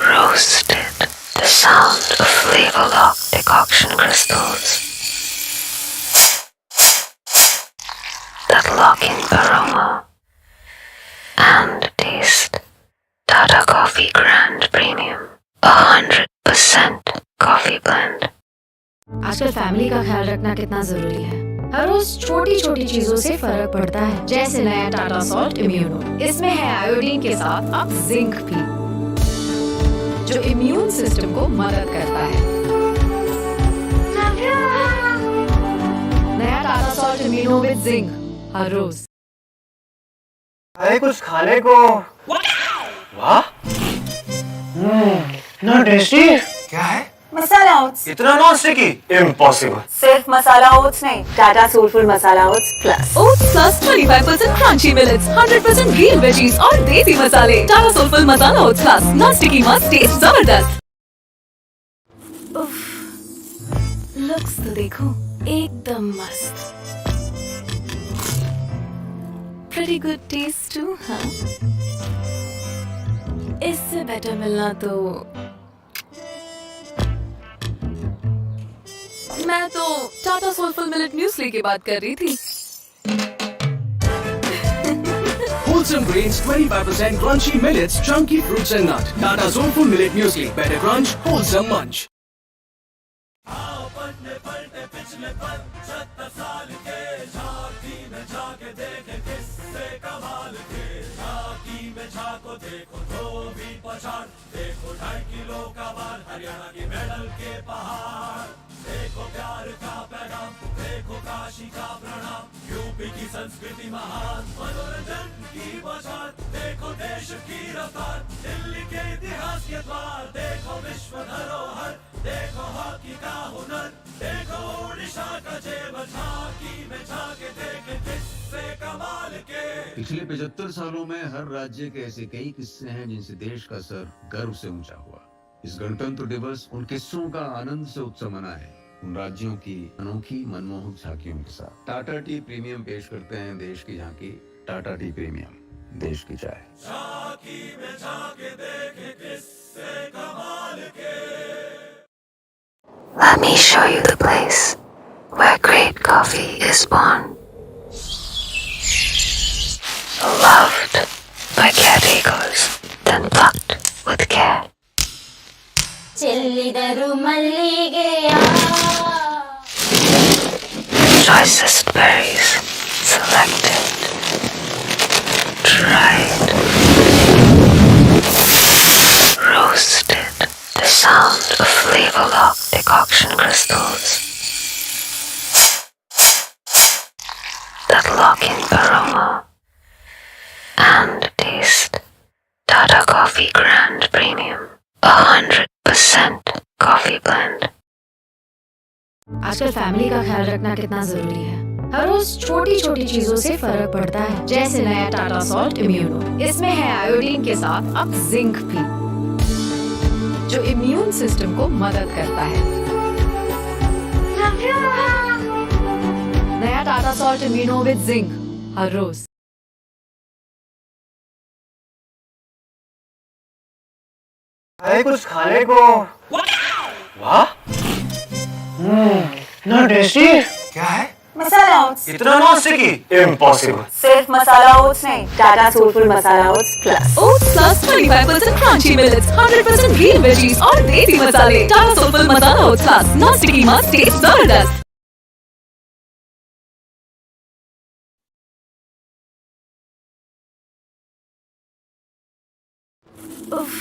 roasted. The sound of flavor-locked decoction crystals that lock in aroma and taste. Tata Coffee Grand Premium, 100% coffee blend. आजकल family का ख्याल रखना कितना जरूरी है। हर रोज छोटी छोटी चीजों से फर्क पड़ता है, जैसे नया टाटा सॉल्ट इम्यूनो। इसमें है आयोडीन के साथ अब जिंक भी, जो इम्यून सिस्टम को मदद करता है। नया Tata salt immuno with zinc हर रोज। अरे कुछ खाने को। वाह, ना टेस्टी। क्या है? मसाला ओट्स। इतना नॉन स्टिकी? इम्पॉसिबल। सिर्फ मसाला ओट्स नहीं, Tata soulful masala oats plus. Oats plus 25% crunchy millets, 100% green veggies और देसी मसाले। Tata soulful masala oats plus, non sticky मस्त, टेस्ट जबरदस्त। लुक्स तो देखो, एकदम मस्त। Pretty good taste too, हाँ? इससे बेटर मिलना तो मैं तो टाटा सोलफुल मिलेट म्यूस्ली की बात कर रही थी। Wholesome grains, 25% crunchy millets, chunky fruits and nut. Tata Soulful Millet Muesli. Better crunch, wholesome munch. आओ पलटे पलटे पिछले 75 साल के, झांकी में झांके देखे किस्से कमाल के। झांकी में झांको देखो धोबी पछाड़, देखो 2.5 किलो का बाल, हरियाणा के मेडल के पहाड़, देखो प्यार का पैगाम, देखो काशी का प्रणाम, यूपी की संस्कृति महान, मनोरंजन की बौछार, देखो देश की रफ्तार, दिल्ली के इतिहास के द्वार, देखो विश्व धरोहर, देखो हॉकी का हुनर, देखो ओडिशा का जेवर, झांकी में झांके देखे किस्से कमाल के। पिछले 75 सालों में हर राज्य के ऐसे कई किस्से हैं जिनसे देश का सर गर्व से ऊंचा हुआ। इस गणतंत्र दिवस उन किस्सों का आनंद से उत्सव मनाएं, उन राज्यों की अनोखी मनमोहक झांकियों के साथ। टाटा टी प्रीमियम पेश करते हैं देश की झांकी। टाटा टी प्रीमियम, देश की चाय। झांकी में झांके देखे किस्से कमाल के। Let me show you the place where great coffee is born. Loved by caretakers, then plucked with care. Choicest berries selected, dried, roasted. The sound of flavor-locked decoction crystals that lock in aroma and taste. Tata Coffee Grand Premium, 100% coffee blend. आजकल family का ख्याल रखना कितना जरूरी है। हर रोज छोटी छोटी चीजों से फर्क पड़ता है, जैसे नया टाटा सॉल्ट इम्यूनो। इसमें है आयोडीन के साथ अब जिंक भी, जो इम्यून सिस्टम को मदद करता है। नया Tata salt immuno with zinc हर रोज। अरे कुछ खाने को। वाह, ना टेस्टी। क्या है? मसाला ओट्स इतना नॉन स्टिकी, इम्पॉसिबल। सिर्फ मसाला ओट्स नहीं, Tata soulful masala oats plus. Oats plus 25% crunchy millets, 100% green veggies और देसी मसाले। Tata soulful masala oats plus, non sticky मस्त टेस्ट जबरदस्त। उफ,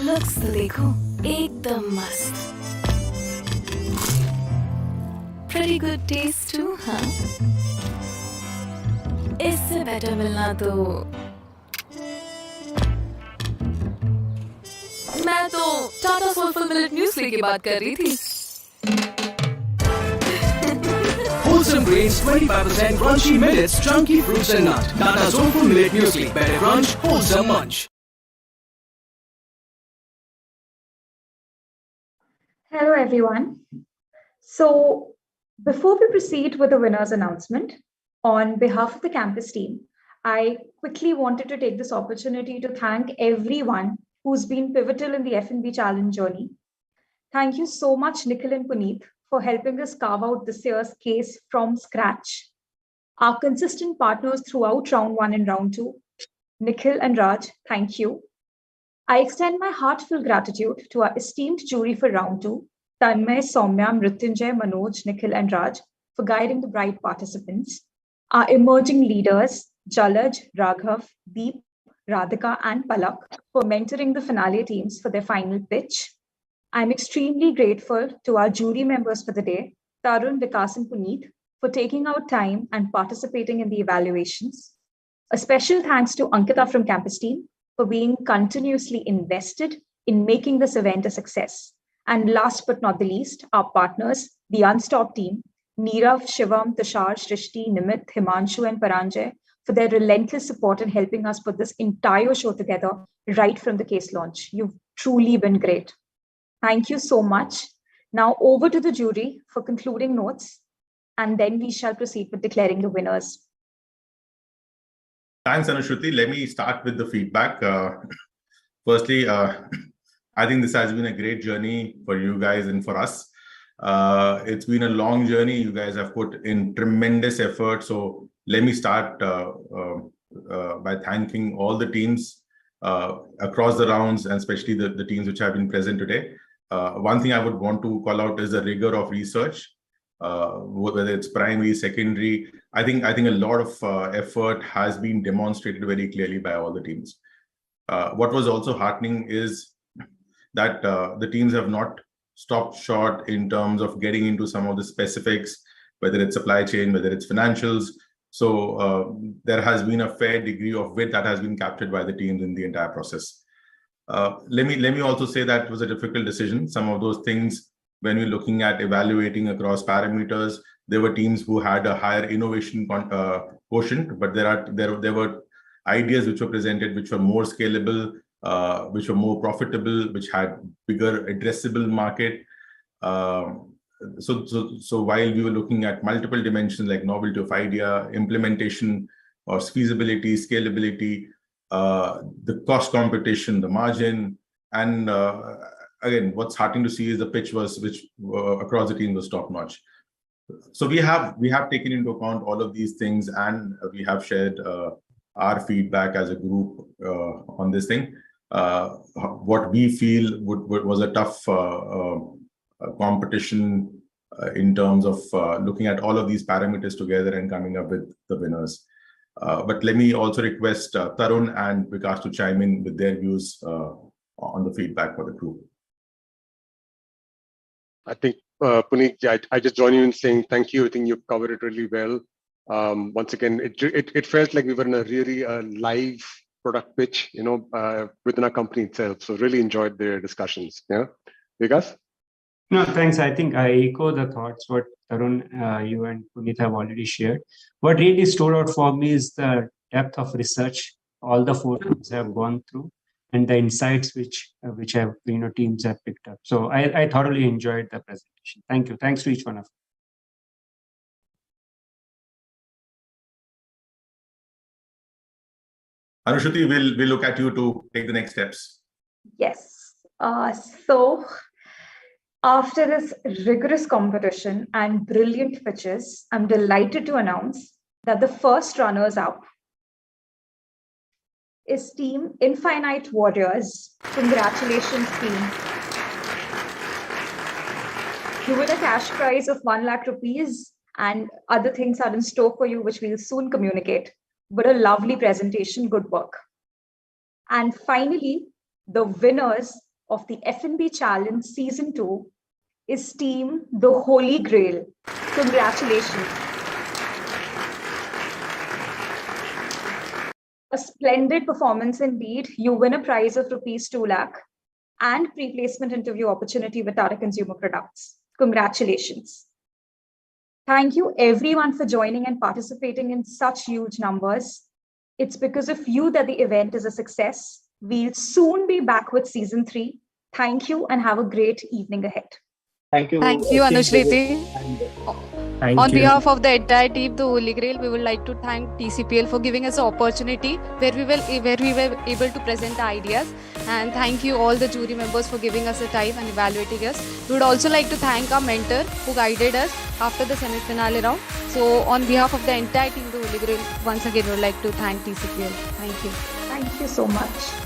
लुक्स तो देखो एकदम मस्त। Pretty good taste too, huh? इससे बेटर मिलना तो मैं तो टाटा सोलफुल मिलेट म्यूस्ली की बात कर रही थी। Wholesome grains, 25% crunchy millets, chunky fruits and nuts. Tata Soulful Millet Muesli. Better crunch, wholesome munch. Hello, everyone. So, before we proceed with the winner's announcement, on behalf of the campus team, I quickly wanted to take this opportunity to thank everyone who's been pivotal in the FnB challenge journey. Thank you so much, Nikhil and Puneet, for helping us carve out this year's case from scratch. Our consistent partners throughout round 1 and round 2, Nikhil and Raj, thank you. I extend my heartfelt gratitude to our esteemed jury for round 2, Tanmay, Soumya, Mrityunjay, Manoj, Nikhil, and Raj, for guiding the bright participants. Our emerging leaders, Jalaj, Raghav, Deep, Radhika, and Palak, for mentoring the finale teams for their final pitch. I'm extremely grateful to our jury members for the day, Tarun, Vikas, and Puneet, for taking out time and participating in the evaluations. A special thanks to Ankita from campus team for being continuously invested in making this event a success. And last but not the least, our partners, the Unstop team, Neerav, Shivam, Tushar, Shrishti, Nimit, Himanshu, and Paranjay, for their relentless support in helping us put this entire show together right from the case launch. You've truly been great. Thank you so much. Now over to the jury for concluding notes, and then we shall proceed with declaring the winners. Thanks, Anushruti. Let me start with the feedback. Firstly, I think this has been a great journey for you guys and for us. It's been a long journey. You guys have put in tremendous effort. So let me start by thanking all the teams across the rounds, and especially the teams which have been present today. One thing I would want to call out is the rigor of research, whether it's primary, secondary. I think a lot of effort has been demonstrated very clearly by all the teams. What was also heartening is that the teams have not stopped short in terms of getting into some of the specifics, whether it's supply chain, whether it's financials. So there has been a fair degree of wit that has been captured by the teams in the entire process. Let me also say that it was a difficult decision. Some of those things, when we're looking at evaluating across parameters, there were teams who had a higher innovation quotient, but there were ideas which were presented which were more scalable, which were more profitable, which had bigger addressable market. So while we were looking at multiple dimensions like novelty of idea, implementation, or feasibility, scalability, the cost competition, the margin, and again, what's heartening to see is the pitch which across the team was top notch. So we have taken into account all of these things, and we have shared our feedback as a group on this thing. What we feel was a tough competition in terms of looking at all of these parameters together and coming up with the winners. But let me also request Tarun and Vikas to chime in with their views on the feedback for the group. I think, Puneet, I just join you in saying thank you. I think you've covered it really well. Once again, it felt like we were in a really live product pitch, within our company itself. So really enjoyed the discussions. Yeah, Vikas? No, thanks. I think I echo the thoughts what Tarun, you and Puneet have already shared. What really stood out for me is the depth of research all the four teams have gone through, and the insights which have teams have picked up. So I thoroughly enjoyed the presentation. Thank you. Thanks to each one of you. Anushruti, we'll look at you to take the next steps. Yes. So After this rigorous competition and brilliant pitches, I'm delighted to announce that the first runners-up is Team Infinite Warriors. Congratulations, team. You win a cash prize of 1 lakh rupees, and other things are in store for you, which we'll soon communicate. But a lovely presentation, good work. And finally, the winners of the FnB Challenge Season 2 is Team The Holy Grail. Congratulations. A splendid performance indeed. You win a prize of rupees 2 lakh and pre-placement interview opportunity with Tata Consumer Products. Congratulations. Thank you everyone for joining and participating in such huge numbers. It's because of you that the event is a success. We'll soon be back with Season 3. Thank you and have a great evening ahead. Thank you. Thank you, Anushriti. On behalf of the entire team, the Holy Grail, we would like to thank TCPL for giving us an opportunity where we were able to present the ideas. And thank you all the jury members for giving us the time and evaluating us. We would also like to thank our mentor who guided us after the semi-finale round. So on behalf of the entire team, the Holy Grail, once again, we would like to thank TCPL. Thank you. Thank you so much.